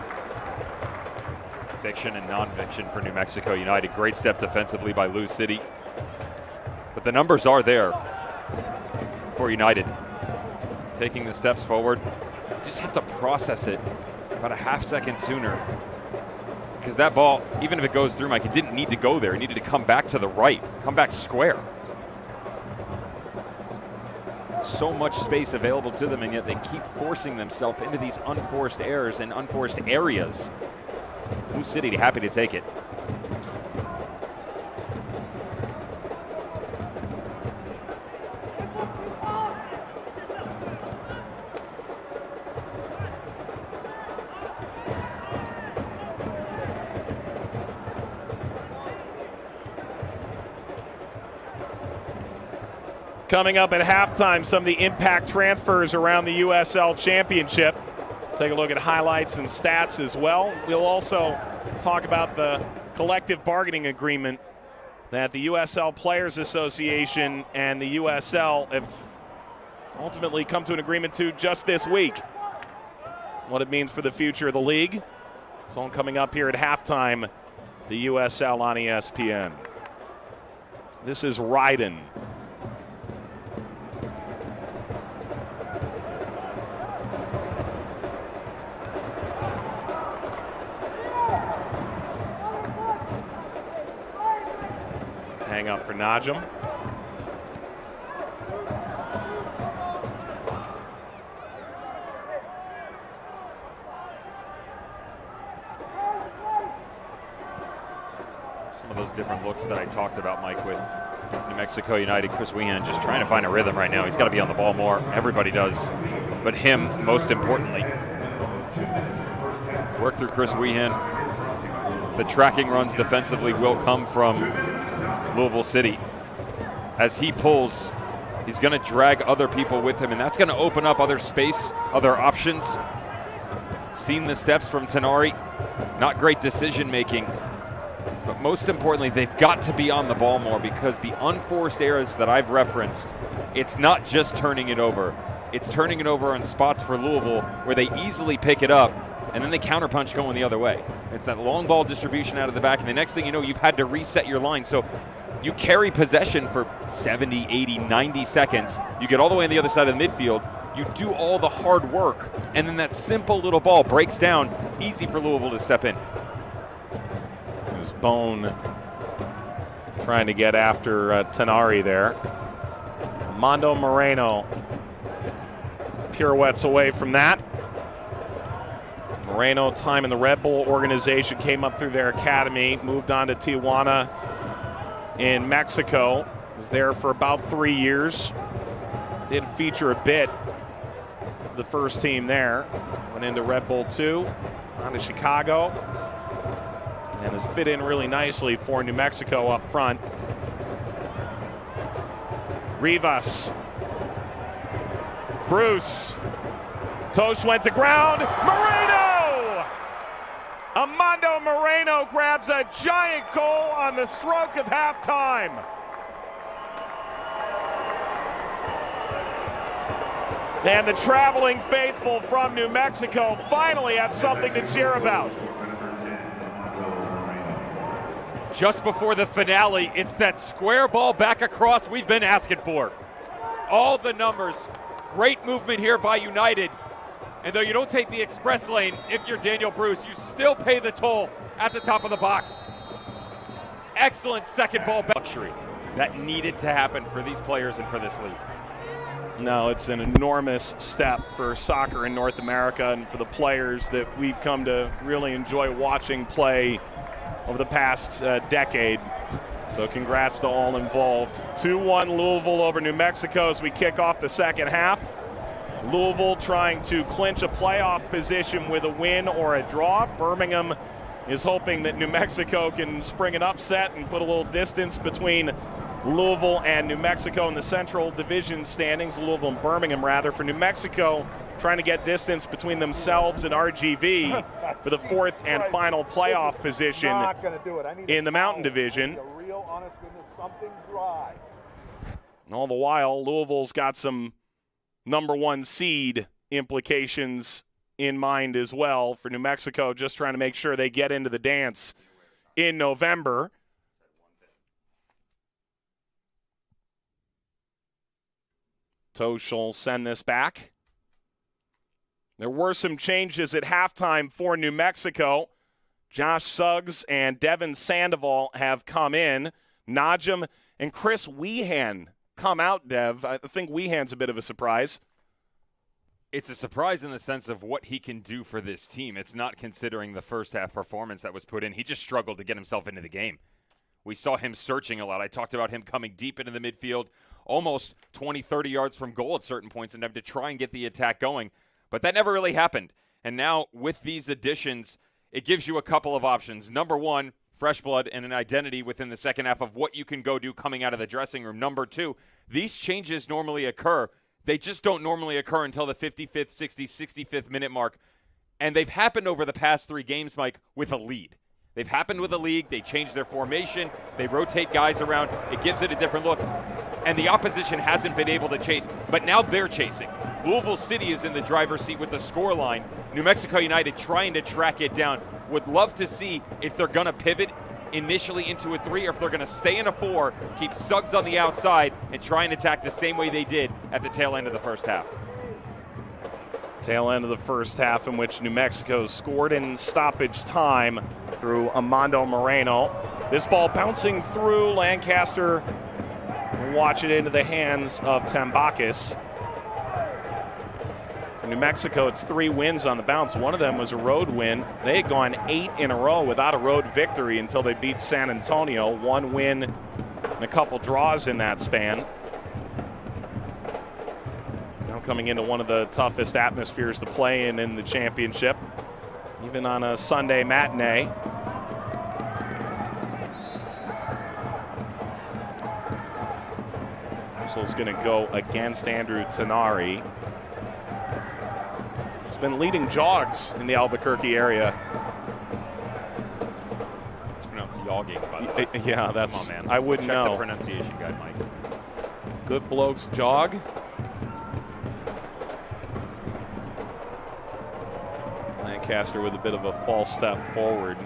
Fiction and non-fiction for New Mexico United. Great step defensively by LouCity. But the numbers are there for United. Taking the steps forward. You just have to process it about a half second sooner. Because that ball, even if it goes through, Mike, it didn't need to go there. It needed to come back to the right, come back square. So much space available to them, and yet they keep forcing themselves into these unforced errors and unforced areas. LouCity happy to take it. Coming up at halftime, some of the impact transfers around the USL Championship. Take a look at highlights and stats as well. We'll also talk about the collective bargaining agreement that the USL Players Association and the USL have ultimately come to an agreement to just this week. What it means for the future of the league. It's all coming up here at halftime, the USL on ESPN. This is Ryden. laying up for Najim. Some of those different looks that I talked about, Mike, with New Mexico United, Chris Wehan just trying to find a rhythm right now. He's got to be on the ball more. Everybody does, but him most importantly. Work through Chris Wehan. The tracking runs defensively will come from Louisville City. As he pulls, he's going to drag other people with him, and that's going to open up other space, other options. Seen the steps from Tenari. Not great decision making. But most importantly, they've got to be on the ball more, because the unforced errors that I've referenced, it's not just turning it over. It's turning it over on spots for Louisville where they easily pick it up, and then they counterpunch going the other way. It's that long ball distribution out of the back, and the next thing you know, you've had to reset your line. So you carry possession for 70, 80, 90 seconds. You get all the way on the other side of the midfield. You do all the hard work, and then that simple little ball breaks down. Easy for Louisville to step in. Bone trying to get after Tenari there. Mondo Moreno pirouettes away from that. Moreno, time in the Red Bull organization, came up through their academy, moved on to Tijuana in Mexico. Was there for about 3 years. Did feature a bit of the first team there. Went into Red Bull 2, on to Chicago. And has fit in really nicely for New Mexico up front. Rivas. Bruce. Tosh went to ground. Moreno! Armando Moreno grabs a giant goal on the stroke of halftime. And the traveling faithful from New Mexico finally have something to cheer about. Just before the finale, it's that square ball back across we've been asking for. All the numbers, great movement here by United. And though you don't take the express lane, if you're Daniel Bruce, you still pay the toll at the top of the box. Excellent second ball luxury that needed to happen for these players and for this league. No, it's an enormous step for soccer in North America and for the players that we've come to really enjoy watching play over the past decade. So congrats to all involved. 2-1 Louisville over New Mexico as we kick off the second half. Louisville trying to clinch a playoff position with a win or a draw. Birmingham is hoping that New Mexico can spring an upset and put a little distance between Louisville and New Mexico in the Central Division standings. Louisville and Birmingham, rather. For New Mexico, trying to get distance between themselves and RGV for the fourth and final playoff position in the Mountain Division. All the while, Louisville's got some number one seed implications in mind as well for New Mexico, just trying to make sure they get into the dance in November. Tosh will send this back. There were some changes at halftime for New Mexico. Josh Suggs and Devin Sandoval have come in. Najim and Chris Wehan come out, Dev. I think Wehan's a bit of a surprise. It's a surprise in the sense of what he can do for this team. It's not considering the first half performance that was put in. He just struggled to get himself into the game. We saw him searching a lot. I talked about him coming deep into the midfield, almost 20, 30 yards from goal at certain points, and having to try and get the attack going. But that never really happened. And now with these additions, it gives you a couple of options. Number one, fresh blood and an identity within the second half of what you can go do coming out of the dressing room. Number two, these changes normally occur. They just don't normally occur until the 55th, 60th, 65th minute mark. And they've happened over the past 3 games, Mike, with a lead. They've happened with a league. They change their formation. They rotate guys around. It gives it a different look. And the opposition hasn't been able to chase. But now they're chasing. Louisville City is in the driver's seat with the scoreline. New Mexico United trying to track it down. Would love to see if they're going to pivot initially into a 3 or if they're going to stay in a 4, keep Suggs on the outside, and try and attack the same way they did at the tail end of the first half. Tail end of the first half in which New Mexico scored in stoppage time through Armando Moreno. This ball bouncing through. Lancaster watch it into the hands of Tambakis. For New Mexico, it's 3 wins on the bounce. One of them was a road win. They had gone 8 in a row without a road victory until they beat San Antonio. 1 win and a couple draws in that span. Now coming into one of the toughest atmospheres to play in the championship, even on a Sunday matinee. Whistle's going to go against Andrew Tenari. He's been leading jogs in the Albuquerque area. It's pronounced jogging, by the way. Yeah, that's. Come on, man. I wouldn't Check know. the pronunciation guide, Mike. Good blokes jog. Lancaster with a bit of a false step forward.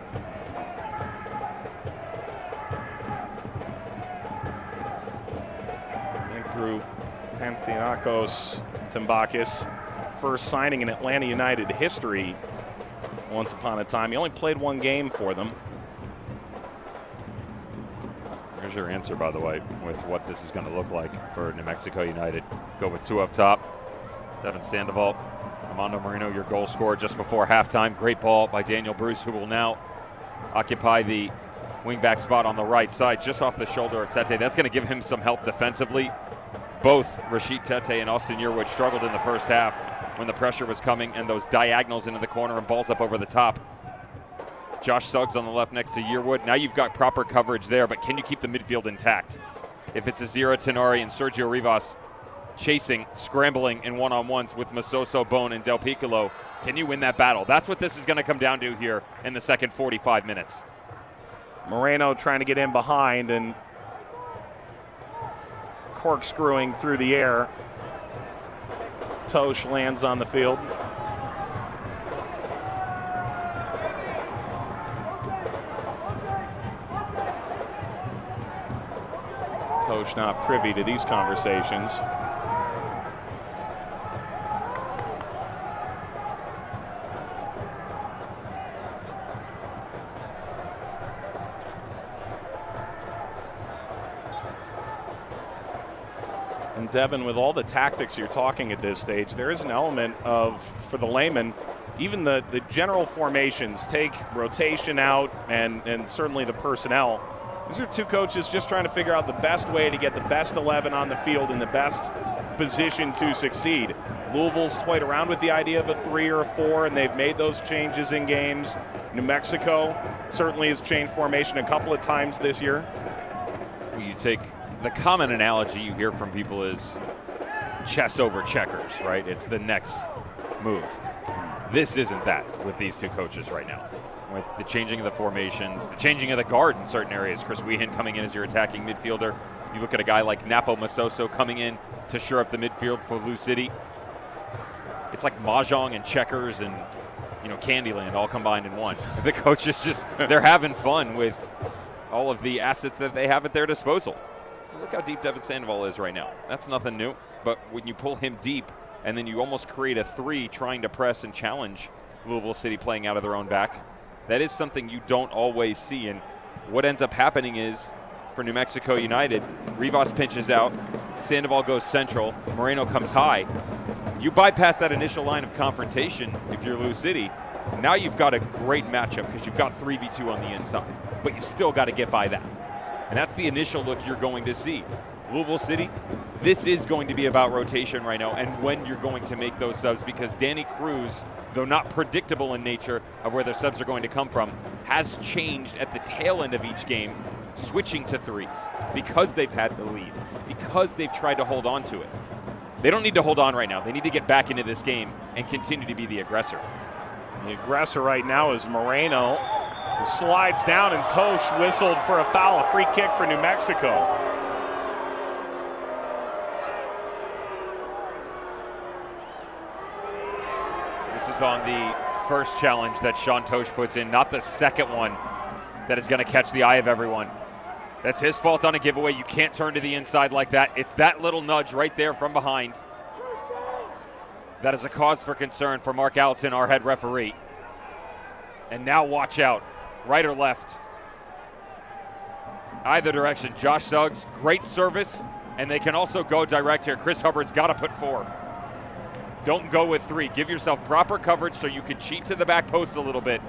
Through Panathinaikos Tambakis, first signing in Atlanta United history once upon a time. He only played 1 game for them. Here's your answer, by the way, with what this is going to look like for New Mexico United. Go with 2 up top. Devin Sandoval, Armando Moreno, your goal scorer just before halftime. Great ball by Daniel Bruce, who will now occupy the wingback spot on the right side, just off the shoulder of Tete. That's going to give him some help defensively. Both Rashid Tete and Austin Yearwood struggled in the first half when the pressure was coming and those diagonals into the corner and balls up over the top. Josh Suggs on the left next to Yearwood. Now you've got proper coverage there, but can you keep the midfield intact? If it's Azira Tenari and Sergio Rivas chasing, scrambling in one-on-ones with Masoso, Bone, and Del Piccolo, can you win that battle? That's what this is going to come down to here in the second 45 minutes. Moreno trying to get in behind and corkscrewing through the air. Tosh lands on the field. Tosh not privy to these conversations. And Devin, with all the tactics you're talking at this stage, there is an element of, for the layman, even the general formations, take rotation out and certainly the personnel. These are 2 coaches just trying to figure out the best way to get the best 11 on the field in the best position to succeed. Louisville's toyed around with the idea of a 3 or a 4, and they've made those changes in games. New Mexico certainly has changed formation a couple of times this year. You take the common analogy you hear from people is chess over checkers, right? It's the next move. This isn't that with these 2 coaches right now. With the changing of the formations, the changing of the guard in certain areas. Chris Weehan coming in as your attacking midfielder. You look at a guy like Napo Masoso coming in to shore up the midfield for LouCity. It's like mahjong and checkers and, Candyland all combined in one. The coaches they're having fun with all of the assets that they have at their disposal. Look how deep Devin Sandoval is right now. That's nothing new, but when you pull him deep and then you almost create a 3 trying to press and challenge Louisville City playing out of their own back, that is something you don't always see. And what ends up happening is, for New Mexico United, Rivas pinches out, Sandoval goes central, Moreno comes high. You bypass that initial line of confrontation if you're LouCity. Now you've got a great matchup because you've got 3v2 on the inside, but you still got to get by that. And that's the initial look you're going to see. Louisville City, this is going to be about rotation right now and when you're going to make those subs, because Danny Cruz, though not predictable in nature of where their subs are going to come from, has changed at the tail end of each game, switching to 3s because they've had the lead, because they've tried to hold on to it. They don't need to hold on right now. They need to get back into this game and continue to be the aggressor. The aggressor right now is Moreno, who slides down, and Tosh whistled for a foul, a free kick for New Mexico. This is on the first challenge that Sean Tosh puts in, not the second one that is going to catch the eye of everyone. That's his fault on a giveaway. You can't turn to the inside like that. It's that little nudge right there from behind. That is a cause for concern for Mark Allison, our head referee. And now watch out, right or left. Either direction. Josh Suggs, great service, and they can also go direct here. Chris Hubbard's got to put 4. Don't go with 3. Give yourself proper coverage so you can cheat to the back post a little bit.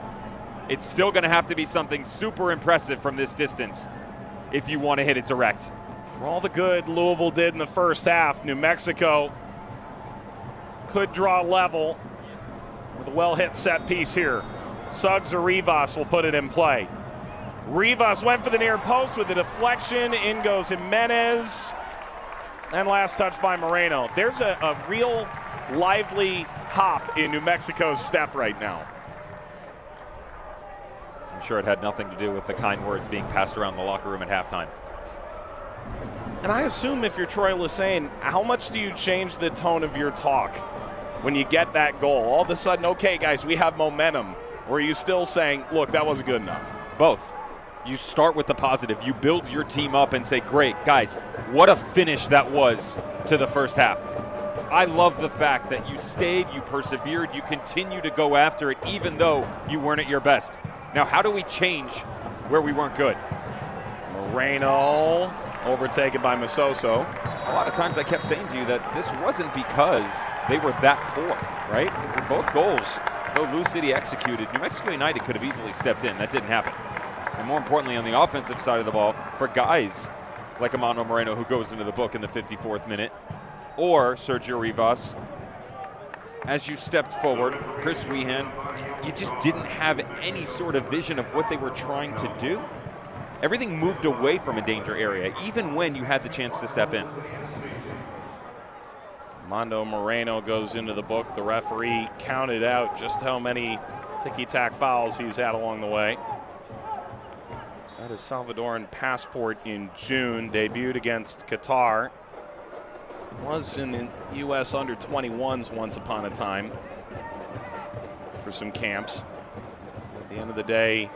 It's still going to have to be something super impressive from this distance if you want to hit it direct. For all the good Louisville did in the first half, New Mexico could draw level with a well-hit set piece here. Suggs or Rivas will put it in play. Rivas went for the near post with a deflection. In goes Jimenez. And last touch by Moreno. There's a real lively hop in New Mexico's step right now. I'm sure it had nothing to do with the kind words being passed around the locker room at halftime. And I assume if you're Troy Lesesne, how much do you change the tone of your talk when you get that goal? All of a sudden, okay, guys, we have momentum. Or are you still saying, look, that wasn't good enough? Both. You start with the positive. You build your team up and say, great, guys, what a finish that was to the first half. I love the fact that you stayed, you persevered, you continue to go after it even though you weren't at your best. Now, how do we change where we weren't good? Moreno overtaken by Masoso. A lot of times I kept saying to you that this wasn't because they were that poor, right? Both goals, though LouCity executed, New Mexico United could have easily stepped in. That didn't happen. And more importantly, on the offensive side of the ball, for guys like Amando Moreno, who goes into the book in the 54th minute, or Sergio Rivas, as you stepped forward, Chris Wehan, you just didn't have any sort of vision of what they were trying to do. Everything moved away from a danger area, even when you had the chance to step in. Amando Moreno goes into the book. The referee counted out just how many ticky-tack fouls he's had along the way. That is Salvadoran passport in June, debuted against Qatar. Was in the U.S. under-21s once upon a time for some camps. At the end of the day,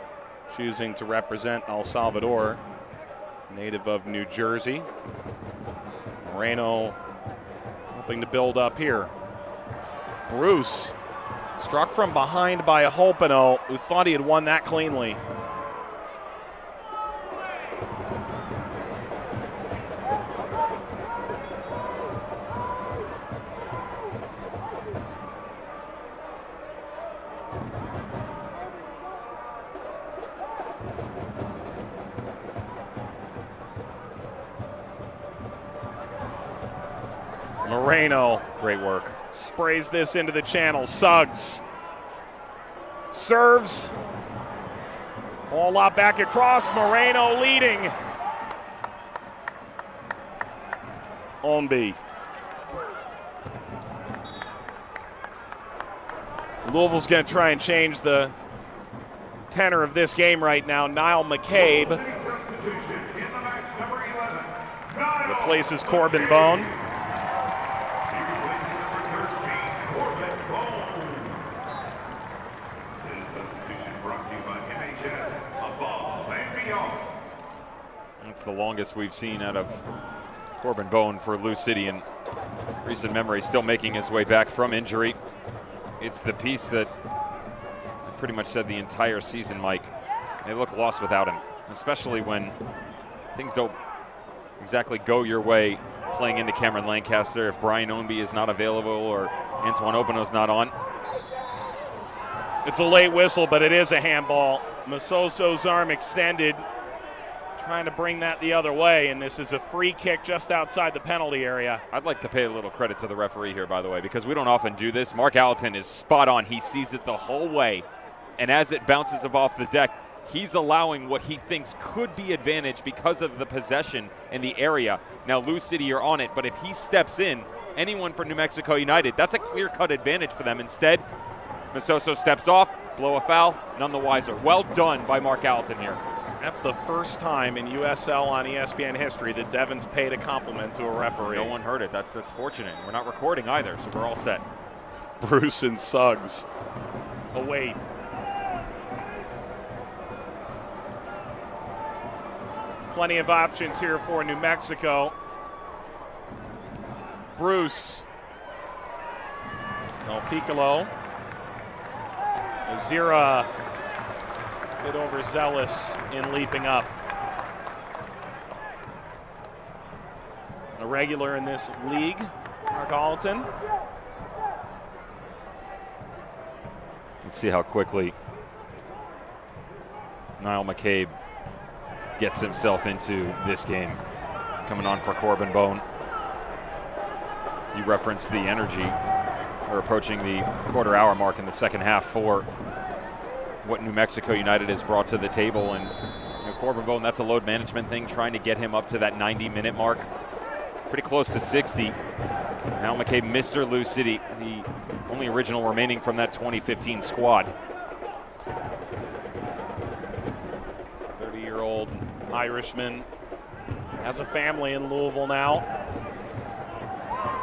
choosing to represent El Salvador, native of New Jersey. Moreno hoping to build up here. Bruce struck from behind by Holpino, who thought he had won that cleanly. Moreno, great work. Sprays this into the channel. Suggs serves. Ball out back across. Moreno leading. Onby. Louisville's going to try and change the tenor of this game right now. Niall McCabe replaces Corbin Bone. That's the longest we've seen out of Corbin Bone for LouCity in recent memory, still making his way back from injury. It's the piece that I pretty much said the entire season, Mike. They look lost without him, especially when things don't exactly go your way playing into Cameron Lancaster. If Brian Onby is not available or Antoine Openo's not on. It's a late whistle, but it is a handball. Masoso's arm extended, trying to bring that the other way, and this is a free kick just outside the penalty area. I'd like to pay a little credit to the referee here, by the way, because we don't often do this. Mark Allerton is spot on. He sees it the whole way, and as it bounces up off the deck, he's allowing what he thinks could be advantage because of the possession in the area. Now, LouCity are on it, but if he steps in, anyone from New Mexico United, that's a clear-cut advantage for them. Instead, Masoso steps off, blow a foul, none the wiser. Well done by Mark Allerton here. That's the first time in USL on ESPN history that Devon's paid a compliment to a referee. No one heard it. That's fortunate. We're not recording either, so we're all set. Bruce and Suggs await. Plenty of options here for New Mexico. Bruce. No, Piccolo. Azira a bit overzealous in leaping up. regular in this league, Mark Allenton. Let's see how quickly Niall McCabe gets himself into this game. Coming on for Corbin Bone. You referenced the energy. We're approaching the quarter-hour mark in the second half for what New Mexico United has brought to the table. And Corbin Bone, that's a load management thing, trying to get him up to that 90-minute mark. Pretty close to 60. Niall McCabe, Mr. LouCity, the only original remaining from that 2015 squad. 30-year-old Irishman has a family in Louisville now.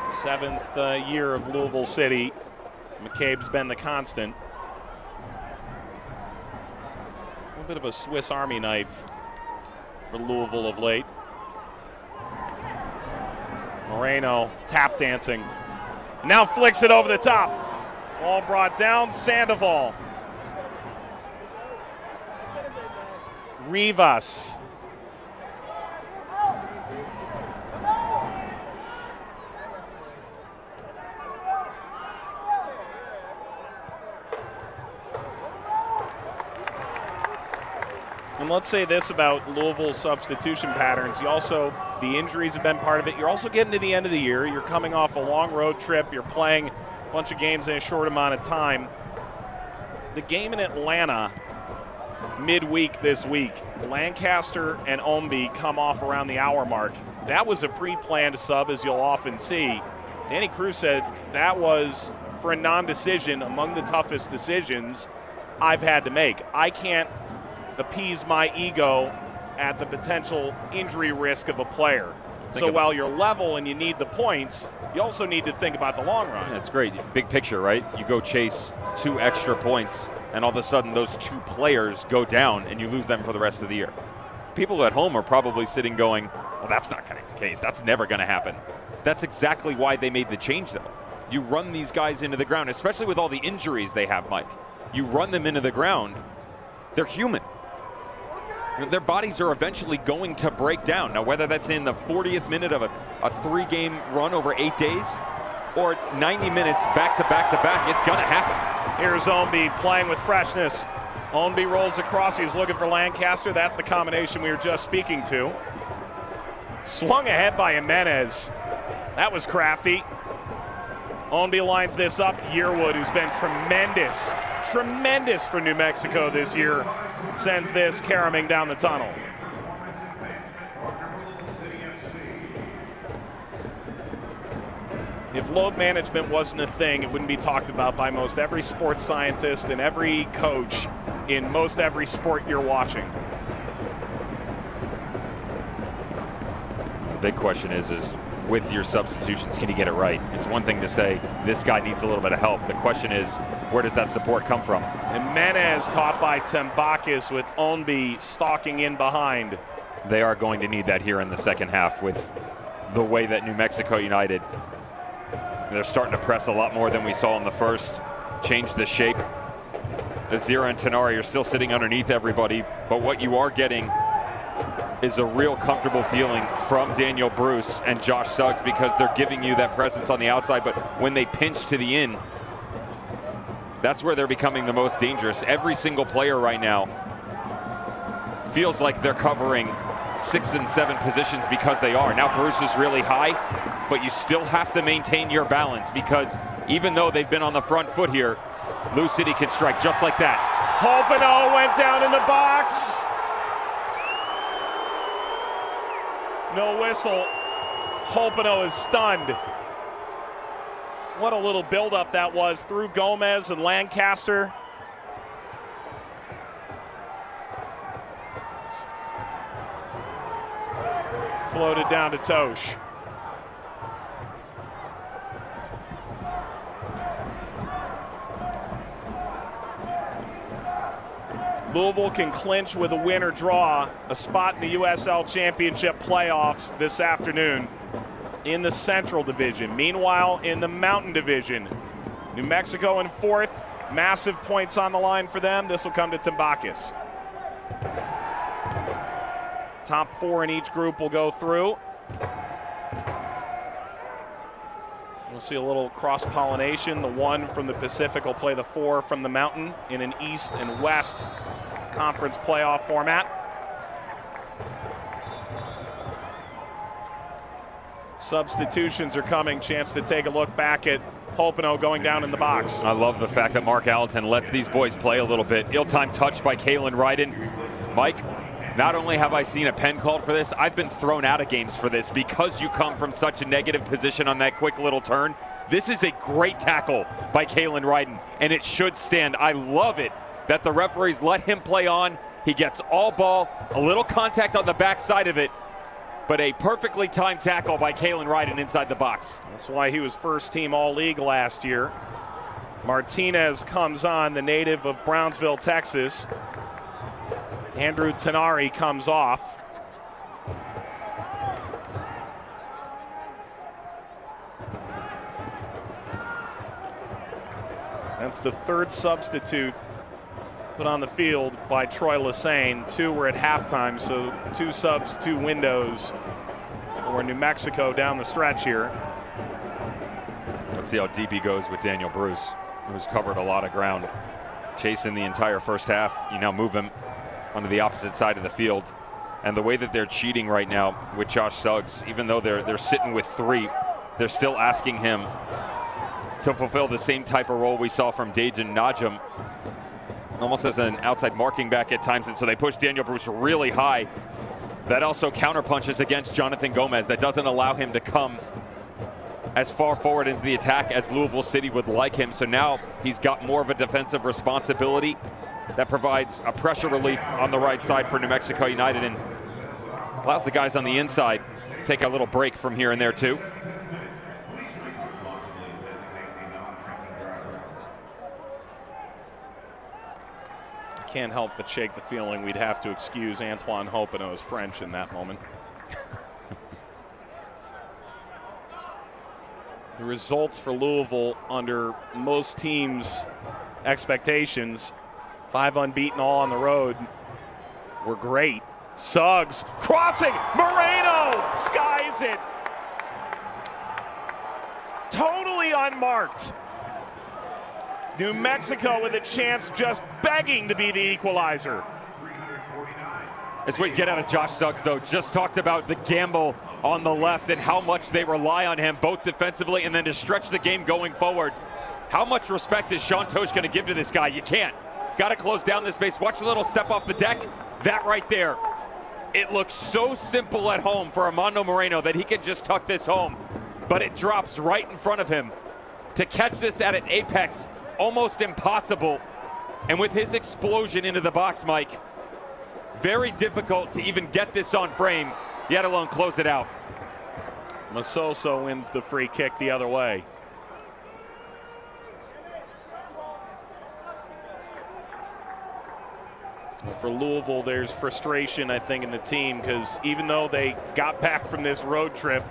7th year of Louisville City. McCabe's been the constant. A little bit of a Swiss Army knife for Louisville of late. Moreno tap dancing. Now flicks it over the top. Ball brought down, Sandoval. Rivas. And let's say this about Louisville's substitution patterns. The injuries have been part of it. You're also getting to the end of the year. You're coming off a long road trip. You're playing a bunch of games in a short amount of time. The game in Atlanta midweek this week, Lancaster and Omby come off around the hour mark. That was a pre-planned sub, as you'll often see. Danny Cruz said that was, for a non-decision, among the toughest decisions I've had to make. I can't appease my ego at the potential injury risk of a player. So while you're level and you need the points, you also need to think about the long run. That's great. Big picture, right? You go chase 2 extra points, and all of a sudden those 2 players go down, and you lose them for the rest of the year. People at home are probably sitting going, well, that's not going to be the case. That's never going to happen. That's exactly why they made the change, though. You run these guys into the ground, especially with all the injuries they have, Mike. You run them into the ground. They're human. Their bodies are eventually going to break down. Now, whether that's in the 40th minute of a 3-game run over 8 days or 90 minutes back to back to back, it's going to happen. Here's Omby playing with freshness. Omby rolls across. He's looking for Lancaster. That's the combination we were just speaking to. Swung ahead by Jimenez. That was crafty. Omby lines this up. Yearwood, who's been tremendous for New Mexico this year, sends this caroming down the tunnel. If load management wasn't a thing, it wouldn't be talked about by most every sports scientist and every coach in most every sport you're watching. The big question is with your substitutions, can you get it right? It's one thing to say this guy needs a little bit of help. The question is, where does that support come from? Jimenez caught by Tembakis with Omby stalking in behind. They are going to need that here in the second half with the way that New Mexico United, they're starting to press a lot more than we saw in the first. Change the shape. Azira and Tenari are still sitting underneath everybody, but what you are getting is a real comfortable feeling from Daniel Bruce and Josh Suggs, because they're giving you that presence on the outside, but when they pinch to the in, that's where they're becoming the most dangerous. Every single player right now feels like they're covering 6 and 7 positions because they are. Now Bruce is really high, but you still have to maintain your balance, because even though they've been on the front foot here, LouCity can strike just like that. Holpino went down in the box. No whistle. Holpino is stunned. What a little buildup that was through Gómez and Lancaster. Floated down to Tosh. Louisville can clinch with a win or draw a spot in the USL Championship playoffs this afternoon in the Central Division. Meanwhile, in the Mountain Division, New Mexico in 4th. Massive points on the line for them. This will come to Tembakis. Top 4 in each group will go through. We'll see a little cross-pollination. The 1 from the Pacific will play the 4 from the Mountain in an East and West conference playoff format. Substitutions are coming. Chance to take a look back at Hopino going down in the box. I love the fact that Mark Allerton lets these boys play a little bit. Ill-timed touch by Kalen Ryden. Mike, not only have I seen a pen called for this, I've been thrown out of games for this because you come from such a negative position on that quick little turn. This is a great tackle by Kalen Ryden, and it should stand. I love it that the referees let him play on. He gets all ball, a little contact on the backside of it, but a perfectly timed tackle by Kalen Ryden inside the box. That's why he was first team All-League last year. Martinez comes on, the native of Brownsville, Texas. Andrew Tenari comes off. That's the third substitute put on the field by Troy Lesane. 2 were at halftime, so 2 subs, 2 windows for New Mexico down the stretch here. Let's see how deep he goes with Daniel Bruce, who's covered a lot of ground. Chasing the entire first half. You now move him onto the opposite side of the field. And the way that they're cheating right now with Josh Suggs, even though they're sitting with 3, they're still asking him to fulfill the same type of role we saw from Dejan Najam, almost as an outside marking back at times, and so they push Daniel Bruce really high. That also counterpunches against Jonathan Gómez. That doesn't allow him to come as far forward into the attack as Louisville City would like him. So now he's got more of a defensive responsibility that provides a pressure relief on the right side for New Mexico United and allows the guys on the inside to take a little break from here and there too. Can't help but shake the feeling we'd have to excuse Antoine Hopino's French in that moment. The results for Louisville under most teams' expectations, 5 unbeaten all on the road, were great. Suggs crossing, Moreno skies it. Totally unmarked. New Mexico with a chance, just begging to be the equalizer. That's what you get out of Josh Suggs, though. Just talked about the gamble on the left and how much they rely on him, both defensively and then to stretch the game going forward. How much respect is Sean Tosh going to give to this guy? You can't. Got to close down this space. Watch the little step off the deck. That right there. It looks so simple at home for Armando Moreno that he can just tuck this home, but it drops right in front of him. To catch this at an apex, almost impossible. And with his explosion into the box, Mike, very difficult to even get this on frame, yet alone close it out. Masoso wins the free kick the other way. For Louisville, there's frustration, I think, in the team, because even though they got back from this road trip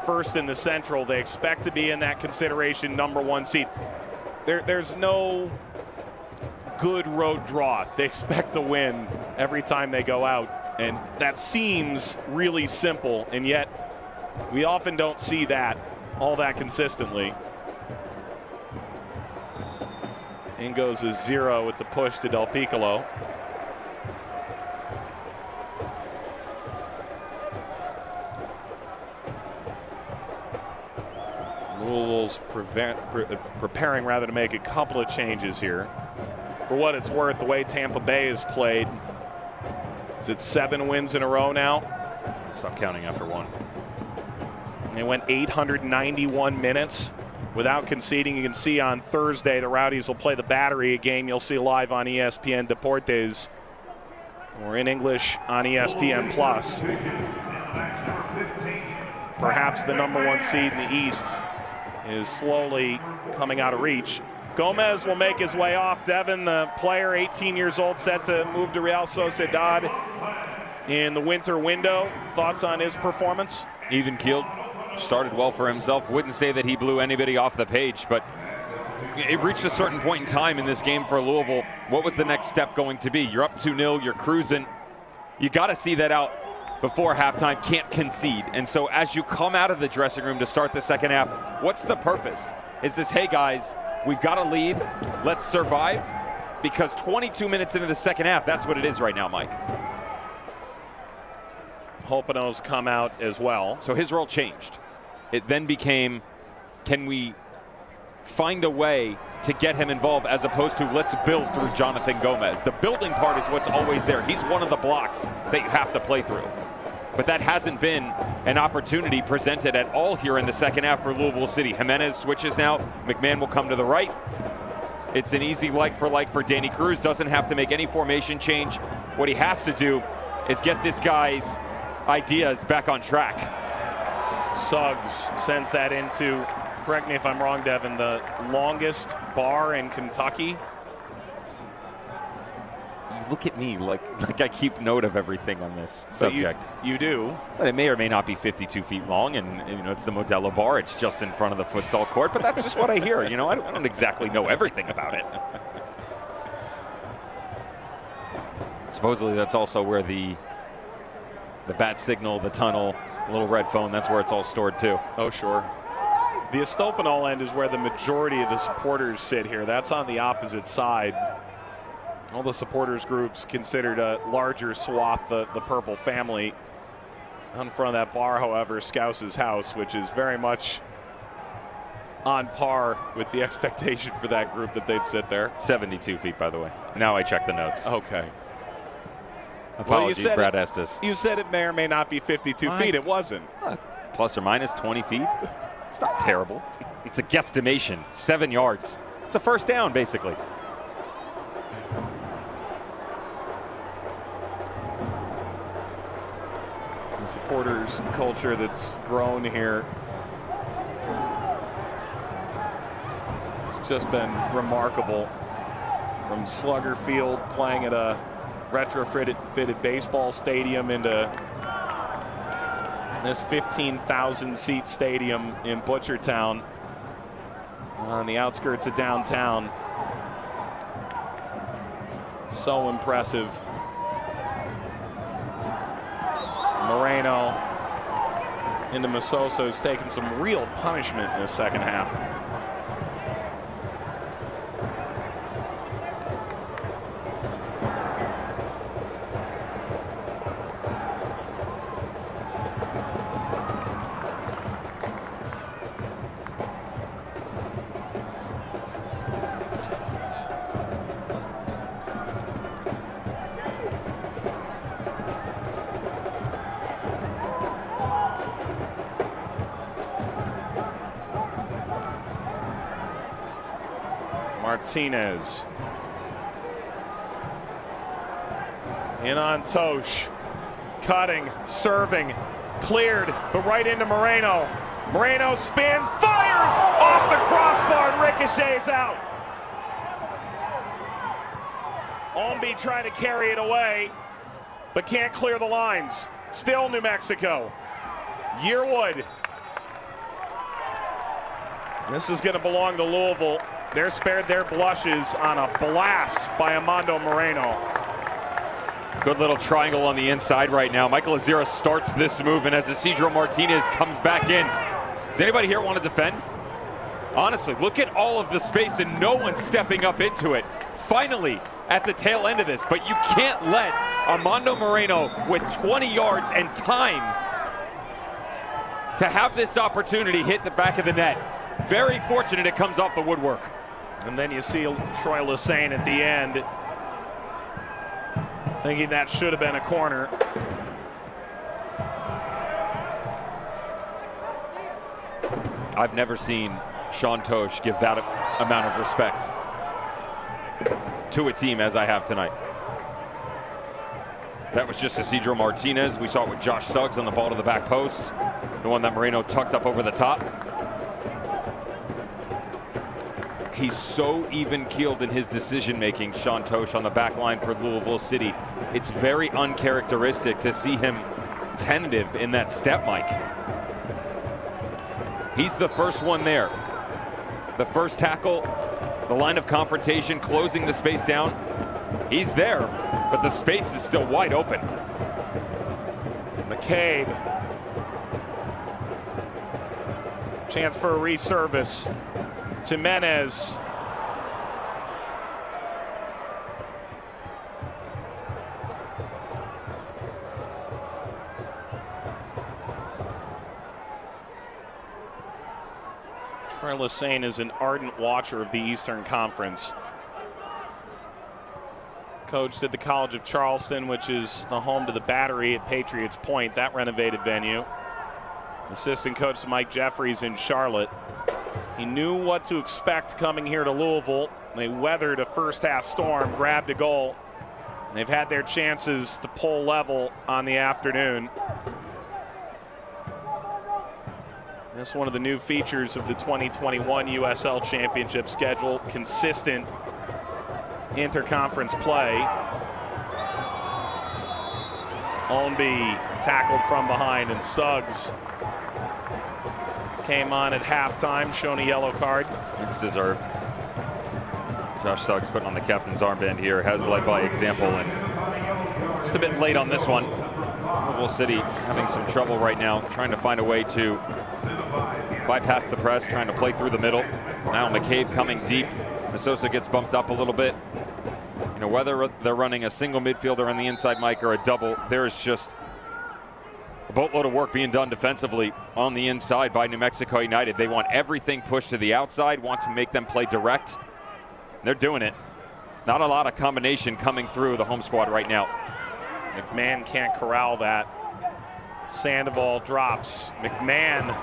first in the Central, they expect to be in that consideration #1 seed. There's no good road draw. They expect to win every time they go out, and that seems really simple, and yet we often don't see that all that consistently. In goes a 0 with the push to Del Piccolo. Louisville's preparing rather to make a couple of changes here. For what it's worth, the way Tampa Bay has played, is it 7 wins in a row now? Stop counting after 1. They went 891 minutes without conceding. You can see on Thursday the Rowdies will play the Battery, a game you'll see live on ESPN Deportes or in English on ESPN Plus. Perhaps the #1 seed in the East is slowly coming out of reach. Gómez will make his way off. Devin, the player, 18 years old, set to move to Real Sociedad in the winter window. Thoughts on his performance? Even keeled, started well for himself. Wouldn't say that he blew anybody off the page, but it reached a certain point in time in this game for Louisville. What was the next step going to be? You're up 2-0, you're cruising. You got to see that out before halftime, can't concede. And so as you come out of the dressing room to start the second half, what's the purpose? Is this, hey guys, we've got a lead, let's survive? Because 22 minutes into the second half, that's what it is right now, Mike. Hopino's come out as well. So his role changed. It then became, can we find a way to get him involved, as opposed to let's build through Jonathan Gómez. The building part is what's always there. He's one of the blocks that you have to play through. But that hasn't been an opportunity presented at all here in the second half for Louisville City. Jimenez switches now. McMahon will come to the right. It's an easy like for Danny Cruz. Doesn't have to make any formation change. What he has to do is get this guy's ideas back on track. Suggs sends that into, correct me if I'm wrong, Devin, the longest bar in Kentucky. You look at me like I keep note of everything on this subject. You do. But it may or may not be 52 feet long, and you know it's the Modelo bar. It's just in front of the futsal court, but that's just what I hear. You know, I don't exactly know everything about it. Supposedly that's also where the bat signal, the tunnel, the little red phone, that's where it's all stored too. Oh, sure. The Estopanol end is where the majority of the supporters sit here. That's on the opposite side. All the supporters groups considered a larger swath, the Purple family. In front of that bar, however, Scouse's house, which is very much on par with the expectation for that group that they'd sit there. 72 feet, by the way. Now I check the notes. Okay. Apologies, well, Brad Estes. You said it may or may not be 52 feet. It wasn't. Plus or minus 20 feet. It's not terrible. It's a guesstimation. 7 yards. It's a first down, basically. The supporters culture that's grown here. It's just been remarkable. From Slugger Field, playing at a retrofitted baseball stadium, into this 15,000 seat stadium in Butchertown on the outskirts of downtown. So impressive. Moreno into Masoso's taken some real punishment in the second half. Martinez. In on Tosh. Cutting, serving, cleared, but right into Moreno. Moreno spins, fires off the crossbar, and ricochets out. Omby trying to carry it away, but can't clear the lines. Still New Mexico. Yearwood. This is going to belong to Louisville. They're spared their blushes on a blast by Armando Moreno. Good little triangle on the inside right now. Michael Azira starts this move, and as Isidro Martinez comes back in. Does anybody here want to defend? Honestly, look at all of the space and no one stepping up into it. Finally, at the tail end of this, but you can't let Armando Moreno, with 20 yards and time to have this opportunity, hit the back of the net. Very fortunate it comes off the woodwork. And then you see Troy Lesane at the end, thinking that should have been a corner. I've never seen Sean Tosh give that amount of respect to a team as I have tonight. That was just Isidro Martinez. We saw it with Josh Suggs on the ball to the back post. The one that Moreno tucked up over the top. He's so even-keeled in his decision-making, Sean Tosh, on the back line for Louisville City. It's very uncharacteristic to see him tentative in that step, Mike. He's the first one there. The first tackle, the line of confrontation, closing the space down. He's there, but the space is still wide open. McCabe. Chance for a resurface. Jimenez. Troy Lesesne is an ardent watcher of the Eastern Conference. Coached at the College of Charleston, which is the home to the Battery at Patriots Point, that renovated venue. Assistant coach to Mike Jeffries in Charlotte. He knew what to expect coming here to Louisville. They weathered a first-half storm, grabbed a goal. They've had their chances to pull level on the afternoon. This is one of the new features of the 2021 USL Championship schedule, consistent interconference play. Ownby tackled from behind, and Suggs came on at halftime, shown a yellow card. It's deserved. Josh Suggs putting on the captain's armband here, has led by example, and just a bit late on this one. Louisville City having some trouble right now, trying to find a way to bypass the press, trying to play through the middle. Now McCabe coming deep. Masosa gets bumped up a little bit. You know, whether they're running a single midfielder on the inside, Mike, or a double, there's just a boatload of work being done defensively on the inside by New Mexico United. They want everything pushed to the outside, want to make them play direct. They're doing it. Not a lot of combination coming through the home squad right now. McMahon can't corral that. Sandoval drops. McMahon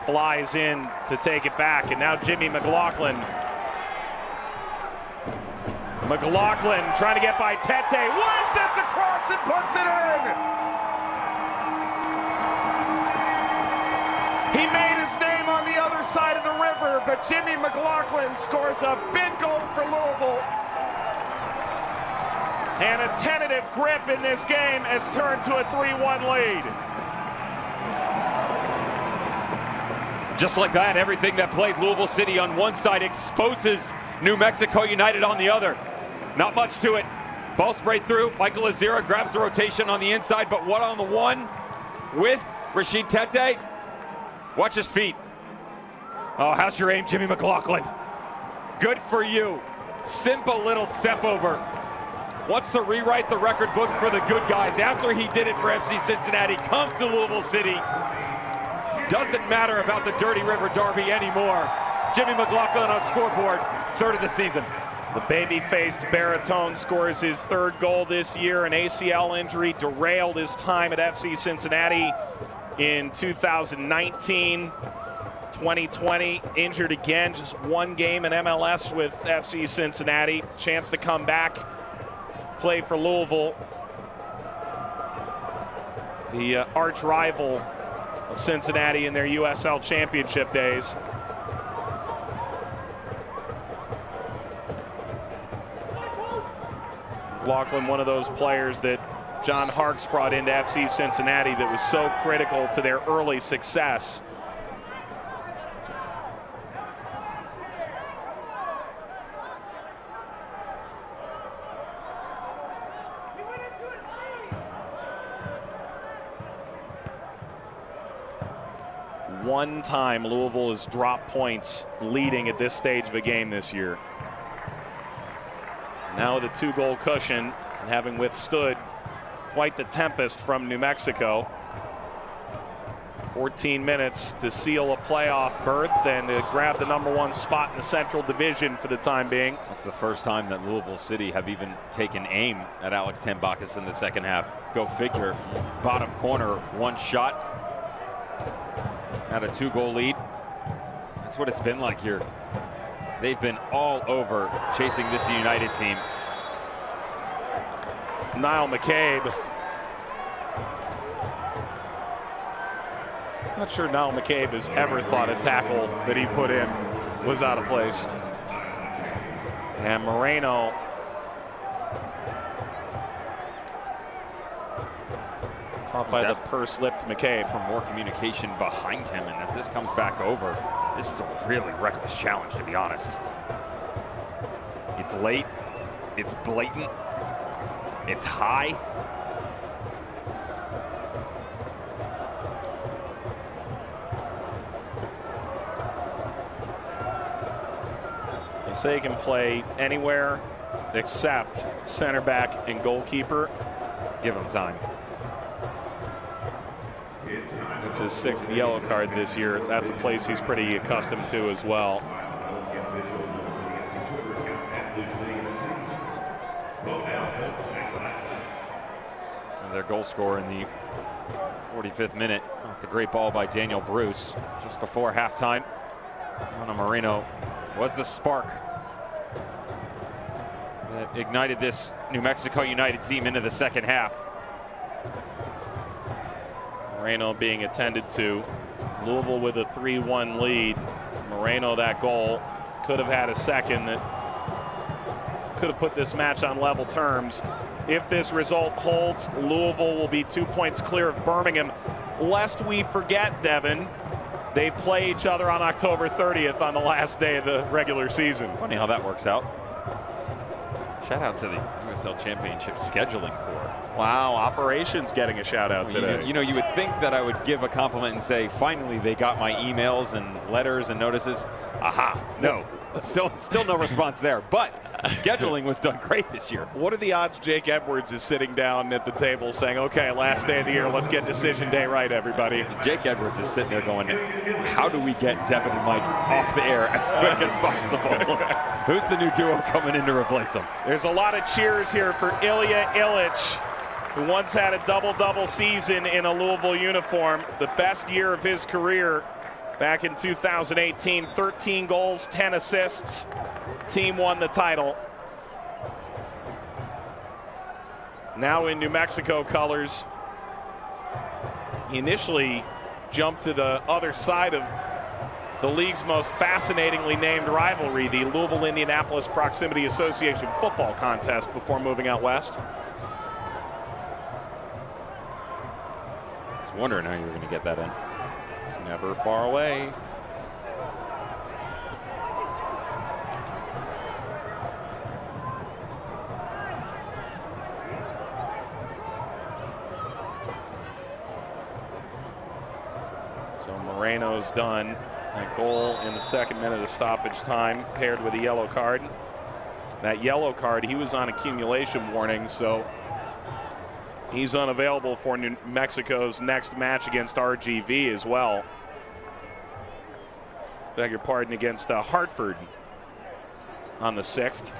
flies in to take it back, and now Jimmy McLaughlin. McLaughlin trying to get by Tete. Wins this across and puts it in. He made his name on the other side of the river, but Jimmy McLaughlin scores a big goal for Louisville. And a tentative grip in this game has turned to a 3-1 lead. Just like that, everything that played Louisville City on one side exposes New Mexico United on the other. Not much to it. Ball sprayed through. Michael Azira grabs the rotation on the inside, but one on the one with Rashid Tete. Watch his feet. Oh, how's your aim, Jimmy McLaughlin? Good for you. Simple little step over. Wants to rewrite the record books for the good guys after he did it for FC Cincinnati. Comes to Louisville City. Doesn't matter about the Dirty River Derby anymore. Jimmy McLaughlin on scoreboard, third of the season. The baby-faced baritone scores his third goal this year. An ACL injury derailed his time at FC Cincinnati in 2019. 2020, injured again, just one game in MLS with FC Cincinnati. Chance to come back, play for Louisville. The arch rival of Cincinnati in their USL Championship days. McLaughlin, one of those players that John Harkes brought into FC Cincinnati that was so critical to their early success. One time Louisville has dropped points leading at this stage of a game this year. Now with a 2-goal cushion and having withstood quite the tempest from New Mexico. 14 minutes to seal a playoff berth and to grab the #1 spot in the Central Division for the time being. That's the first time that Louisville City have even taken aim at Alex Tambakis in the second half. Go figure. Bottom corner, one shot. At a 2-goal lead. That's what it's been like here. They've been all over chasing this United team. Niall McCabe. Not sure Niall McCabe has ever thought a tackle that he put in was out of place. And Moreno caught by the purse-lipped McCabe. For more communication behind him, and as this comes back over, this is a really reckless challenge, to be honest. It's late, it's blatant, it's high. Say he can play anywhere except center back and goalkeeper. Give him time. It's his 6th yellow card this year. That's a place he's pretty accustomed to as well. And their goal scorer in the 45th minute off the great ball by Daniel Bruce just before halftime. Ana Moreno was the spark that ignited this New Mexico United team into the second half. Moreno being attended to. Louisville with a 3-1 lead. Moreno, that goal, could have had a second that could have put this match on level terms. If this result holds, Louisville will be 2 points clear of Birmingham. Lest we forget, Devin, they play each other on October 30th on the last day of the regular season. Funny how that works out. Shout out to the USL Championship scheduling corps. Wow, operations getting a shout out today. You know, you would think that I would give a compliment and say, finally they got my emails and letters and notices. Aha, no, still no response there. But scheduling was done great this year. What are the odds Jake Edwards is sitting down at the table saying, okay, last day of the year, let's get decision day right, everybody? Jake Edwards is sitting there going, how do we get Devin and Mike off the air as quick as possible? Who's the new duo coming in to replace them? There's a lot of cheers here for Ilya Illich, who once had a double-double season in a Louisville uniform, the best year of his career back in 2018, 13 goals, 10 assists. Team won the title. Now in New Mexico colors. He initially jumped to the other side of the league's most fascinatingly named rivalry, the Louisville-Indianapolis Proximity Association football contest, before moving out west. I was wondering how you were going to get that in. It's never far away. So Moreno's done. That goal in the 2nd minute of stoppage time paired with a yellow card. That yellow card, he was on accumulation warning, so he's unavailable for New Mexico's next match against RGV as well. Beg your pardon, against Hartford on the 6th.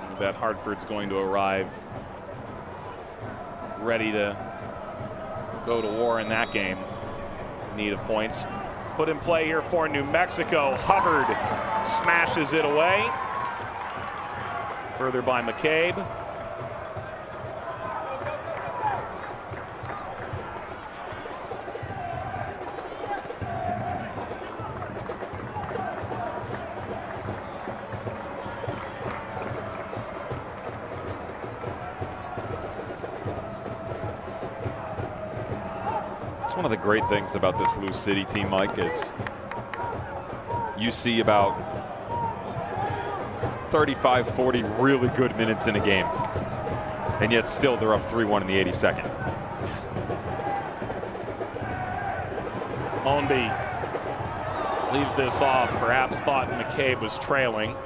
I bet Hartford's going to arrive ready to go to war in that game. In need of points. Put in play here for New Mexico. Hubbard smashes it away. Further by McCabe. One of the great things about this LouCity team, Mike, is you see about 35, 40 really good minutes in a game, and yet still they're up 3-1 in the 82nd. Ownby leaves this off, perhaps thought McCabe was trailing.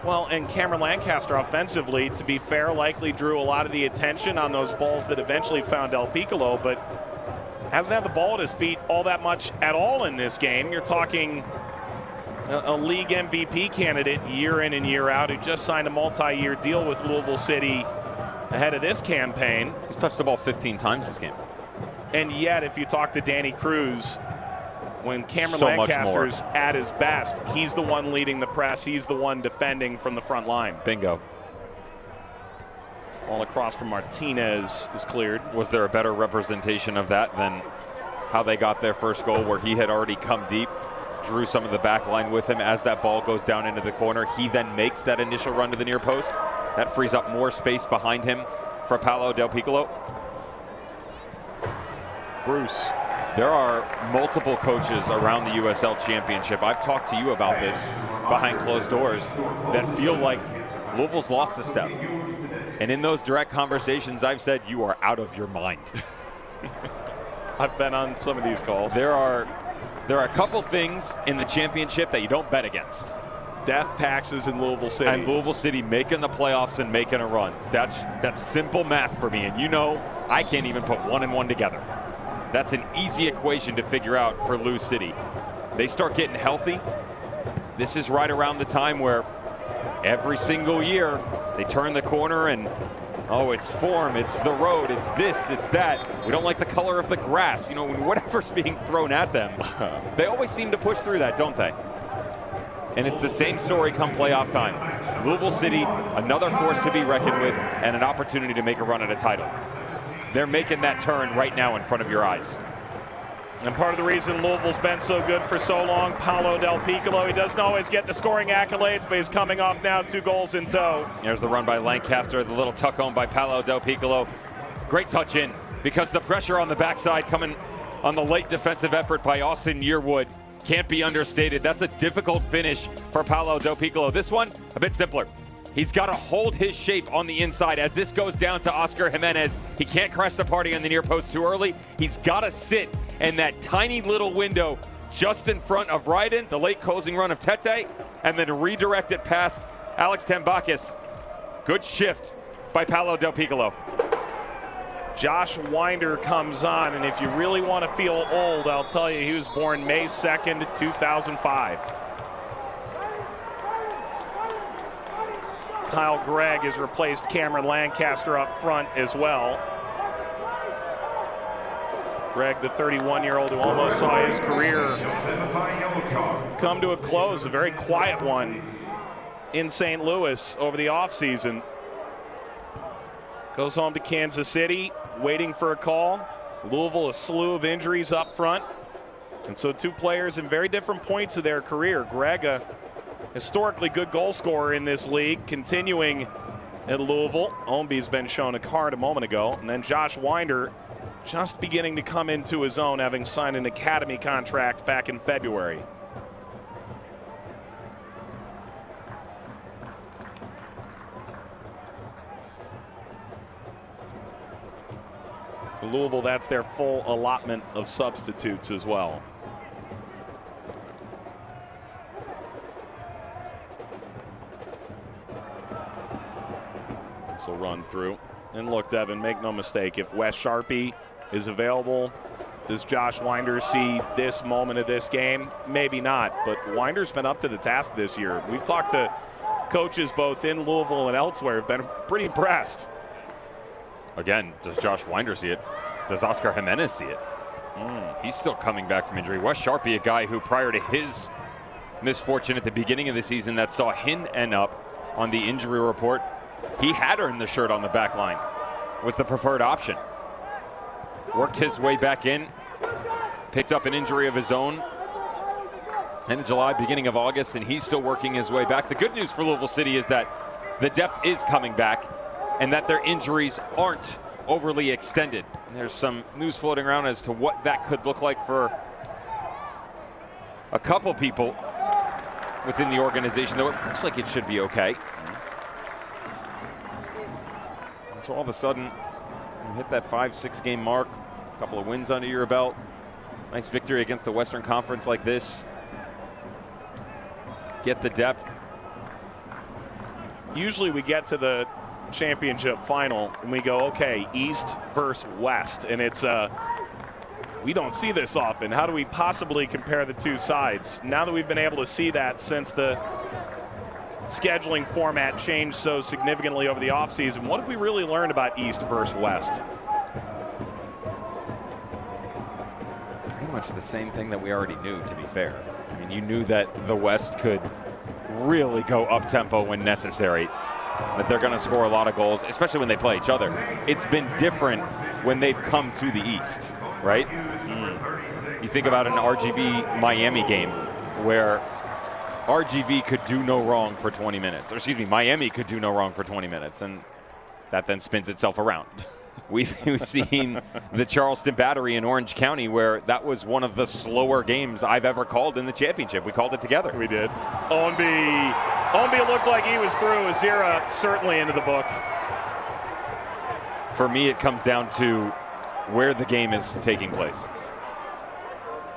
Well, and Cameron Lancaster offensively, to be fair, likely drew a lot of the attention on those balls that eventually found El Piccolo, but hasn't had the ball at his feet all that much at all in this game. You're talking a league MVP candidate year in and year out, who just signed a multi-year deal with Louisville City ahead of this campaign. He's touched the ball 15 times this game. And yet, if you talk to Danny Cruz, when Cameron Lancaster's at his best, he's the one leading the press. He's the one defending from the front line. Bingo. All across from Martinez is cleared. Was there a better representation of that than how they got their first goal, where he had already come deep, drew some of the back line with him as that ball goes down into the corner? He then makes that initial run to the near post. That frees up more space behind him for Paolo Del Piccolo. Bruce. There are multiple coaches around the USL Championship, I've talked to you about this behind closed doors, that feel like Louisville's lost a step. And in those direct conversations, I've said, you are out of your mind. I've been on some of these calls. There are a couple things in the championship that you don't bet against. Death taxes in Louisville City. And Louisville City making the playoffs and making a run. That's simple math for me. And you know, I can't even put 1 and 1 together. That's an easy equation to figure out for Lou City. They start getting healthy. This is right around the time where every single year they turn the corner and, oh, it's form, it's the road, it's this, it's that. We don't like the color of the grass. You know, whatever's being thrown at them, they always seem to push through that, don't they? And it's the same story come playoff time. Louisville City, another force to be reckoned with, and an opportunity to make a run at a title. They're making that turn right now in front of your eyes. And part of the reason Louisville's been so good for so long, Paolo Del Piccolo, he doesn't always get the scoring accolades, but he's coming off now 2 goals in tow. There's the run by Lancaster, the little tuck home by Paolo Del Piccolo. Great touch in, because the pressure on the backside coming on the late defensive effort by Austin Yearwood can't be understated. That's a difficult finish for Paolo Del Piccolo. This one, a bit simpler. He's got to hold his shape on the inside as this goes down to Oscar Jimenez. He can't crash the party on the near post too early. He's got to sit in that tiny little window just in front of Ryden, the late closing run of Tete, and then redirect it past Alex Tambakis. Good shift by Paolo Del Piccolo. Josh Winder comes on, and if you really want to feel old, I'll tell you, he was born May 2nd, 2005. Kyle Gregg has replaced Cameron Lancaster up front as well. Gregg, the 31-year-old who almost saw his career come to a close, a very quiet one in St. Louis over the offseason. Goes home to Kansas City, waiting for a call. Louisville, a slew of injuries up front. And so 2 players in very different points of their career. Gregg, a historically good goal scorer in this league, continuing at Louisville. Ownby's been shown a card a moment ago. And then Josh Winder just beginning to come into his own, having signed an academy contract back in February. For Louisville, that's their full allotment of substitutes as well. So run through. And look, Devin, make no mistake, if Wes Sharpie is available, does Josh Winder see this moment of this game? Maybe not, but Winder's been up to the task this year. We've talked to coaches both in Louisville and elsewhere, have been pretty impressed. Again, does Josh Winder see it? Does Oscar Jimenez see it? He's still coming back from injury. Wes Sharpie, a guy who prior to his misfortune at the beginning of the season that saw him end up on the injury report, he had earned the shirt on the back line, was the preferred option. Worked his way back in, picked up an injury of his own end of July, beginning of August, and he's still working his way back. The good news for Louisville City is that the depth is coming back and that their injuries aren't overly extended. And there's some news floating around as to what that could look like for a couple people within the organization, though it looks like it should be okay. And so all of a sudden, you hit that 5-6 game mark, a couple of wins under your belt, nice victory against the Western Conference like this. Get the depth. Usually we get to the championship final and we go, okay, East versus West, and it's we don't see this often. How do we possibly compare the 2 sides? Now that we've been able to see that since the scheduling format changed so significantly over the offseason, what have we really learned about East versus West? Pretty much the same thing that we already knew, to be fair. I mean, you knew that the West could really go up-tempo when necessary, that they're going to score a lot of goals, especially when they play each other. It's been different when they've come to the East, right? You think about an RGV Miami game where RGV could do no wrong for 20 minutes. Or excuse me, Miami could do no wrong for 20 minutes, and that then spins itself around. We've seen the Charleston Battery in Orange County where that was one of the slower games I've ever called in the championship. We called it together. We did. Ownby looked like he was through. Azira certainly into the book. For me, it comes down to where the game is taking place.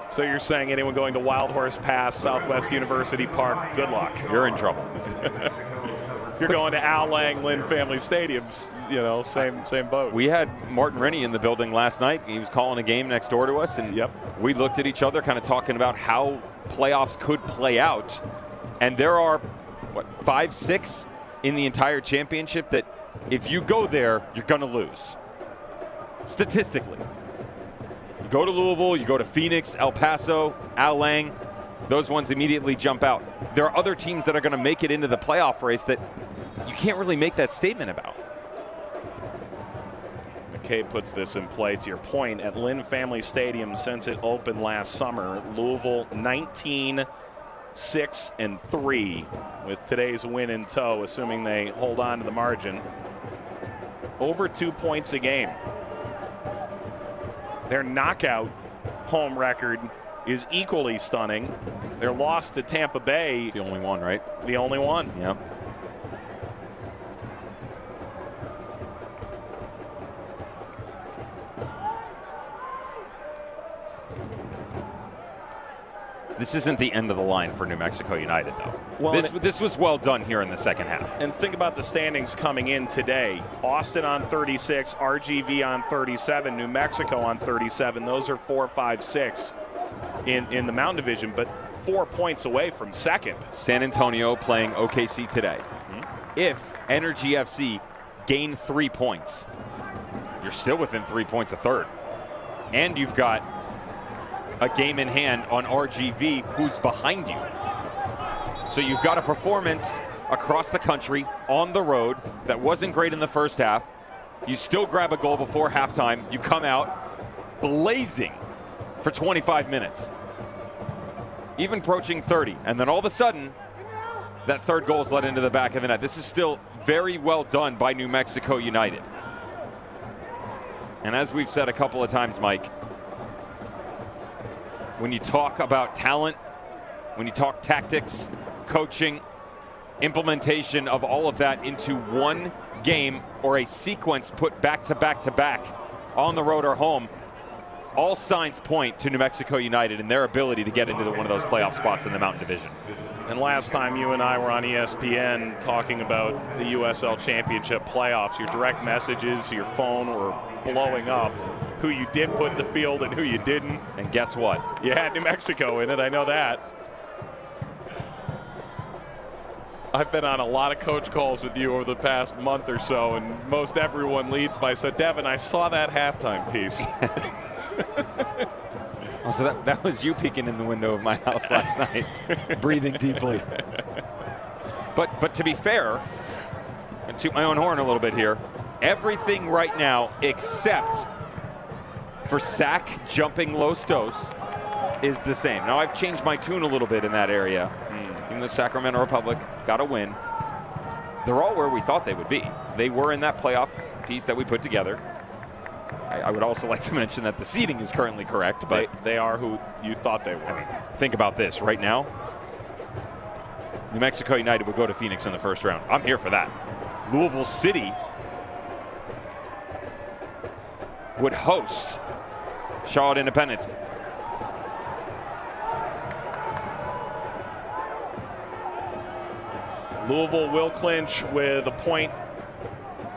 So you're saying anyone going to Wild Horse Pass, Southwest University Park, good luck. You're in trouble. If you're going to Al Lang Lynn Family Stadiums, same boat. We had Martin Rennie in the building last night. He was calling a game next door to us, and we looked at each other kind of talking about how playoffs could play out. And there are, 5, 6 in the entire championship that if you go there, you're going to lose. Statistically. You go to Louisville, you go to Phoenix, El Paso, Al Lang, those ones immediately jump out. There are other teams that are going to make it into the playoff race that you can't really make that statement about. McCabe puts this in play. To your point, at Lynn Family Stadium since it opened last summer, Louisville 19-6-3 with today's win in tow, assuming they hold on to the margin. Over 2 points a game. Their knockout home record is equally stunning. Their loss to Tampa Bay. The only one, right? The only one. Yep. This isn't the end of the line for New Mexico United, though. Well, this was well done here in the second half. And think about the standings coming in today. Austin on 36, RGV on 37, New Mexico on 37. Those are 4, 5, 6 in the Mountain Division, but 4 points away from second. San Antonio playing OKC today. If Energy FC gain 3 points, you're still within 3 points of third. And you've got a game in hand on RGV, who's behind you. So you've got a performance across the country on the road that wasn't great in the first half. You still grab a goal before halftime. You come out blazing for 25 minutes, even approaching 30. And then all of a sudden, that third goal is let into the back of the net. This is still very well done by New Mexico United. And as we've said a couple of times, Mike, when you talk about talent, when you talk tactics, coaching, implementation of all of that into one game or a sequence put back to back to back on the road or home, all signs point to New Mexico United and their ability to get into one of those playoff spots in the Mountain Division. And last time you and I were on ESPN talking about the USL Championship playoffs, your direct messages, your phone were blowing up. Who you did put in the field and who you didn't. And guess what? You had New Mexico in it, I know that. I've been on a lot of coach calls with you over the past month or so, and most everyone leads by, so Devin, I saw that halftime piece. Oh, so that was you peeking in the window of my house last night, breathing deeply. But to be fair, and toot my own horn a little bit here, everything right now except for Sac jumping Los Dos is the same. Now, I've changed my tune a little bit in that area. Even the Sacramento Republic got a win. They're all where we thought they would be. They were in that playoff piece that we put together. I would also like to mention that the seeding is currently correct, but they are who you thought they were. I mean, think about this. Right now, New Mexico United would go to Phoenix in the first round. I'm here for that. Louisville City would host Charlotte Independence. Louisville will clinch with a point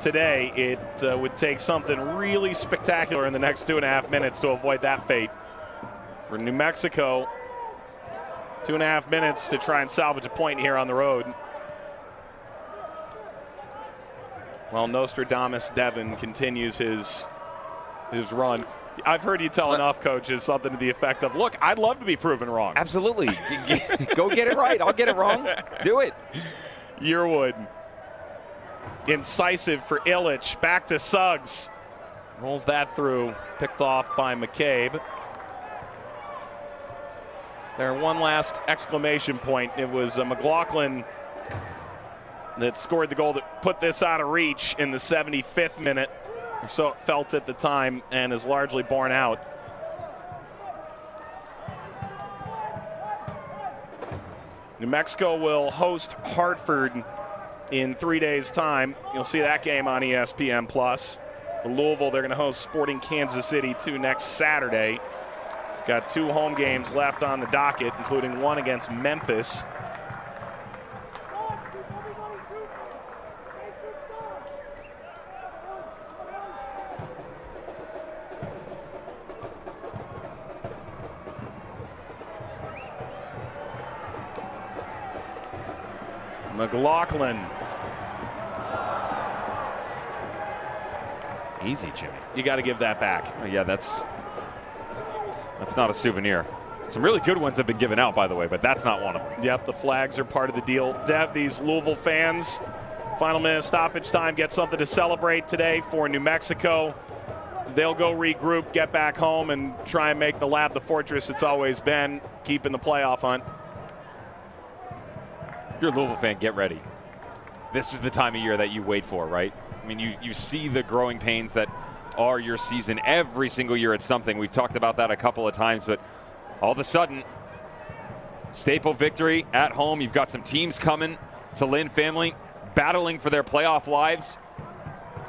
today. It would take something really spectacular in the next 2.5 minutes to avoid that fate. For New Mexico, 2.5 minutes to try and salvage a point here on the road. Well, Nostradamus Devin continues his run. I've heard you tell enough coaches something to the effect of, look, I'd love to be proven wrong. Absolutely. Go get it right. I'll get it wrong. Do it. Yearwood. Incisive for Illich. Back to Suggs. Rolls that through. Picked off by McCabe. Is there one last exclamation point? It was McLaughlin that scored the goal that put this out of reach in the 75th minute. So it felt at the time and is largely borne out. New Mexico will host Hartford in 3 days' time. You'll see that game on ESPN+. For Louisville, they're going to host Sporting Kansas City 2 next Saturday. Got 2 home games left on the docket, including one against Memphis. McLaughlin. Easy, Jimmy. You got to give that back. Oh, yeah, that's not a souvenir. Some really good ones have been given out, by the way, but that's not one of them. Yep, the flags are part of the deal. To have these Louisville fans, final minute of stoppage time, get something to celebrate today for New Mexico. They'll go regroup, get back home, and try and make the Lab the fortress it's always been, keeping the playoff hunt. If you're a Louisville fan, get ready. This is the time of year that you wait for, right? I mean, you see the growing pains that are your season. Every single year it's something. We've talked about that a couple of times, but all of a sudden, staple victory at home. You've got some teams coming to Lynn family, battling for their playoff lives.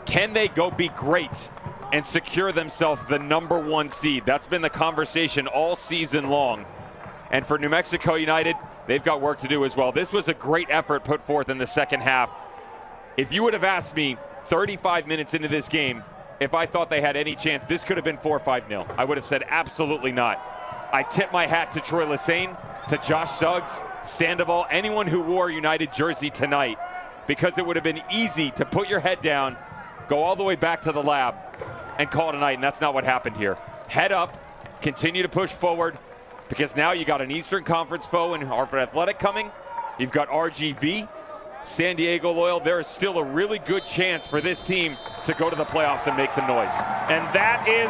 Can they go be great and secure themselves the #1 seed? That's been the conversation all season long. And for New Mexico United, they've got work to do as well. This was a great effort put forth in the second half. If you would have asked me 35 minutes into this game if I thought they had any chance, this could have been 4 or 5-0. I would have said absolutely not. I tip my hat to Troy Lesane, to Josh Suggs, Sandoval, anyone who wore a United jersey tonight, because it would have been easy to put your head down, go all the way back to the Lab, and call it a night, and that's not what happened here. Head up, continue to push forward, because now you got an Eastern Conference foe in Hartford Athletic coming. You've got RGV, San Diego Loyal. There is still a really good chance for this team to go to the playoffs and make some noise. And that is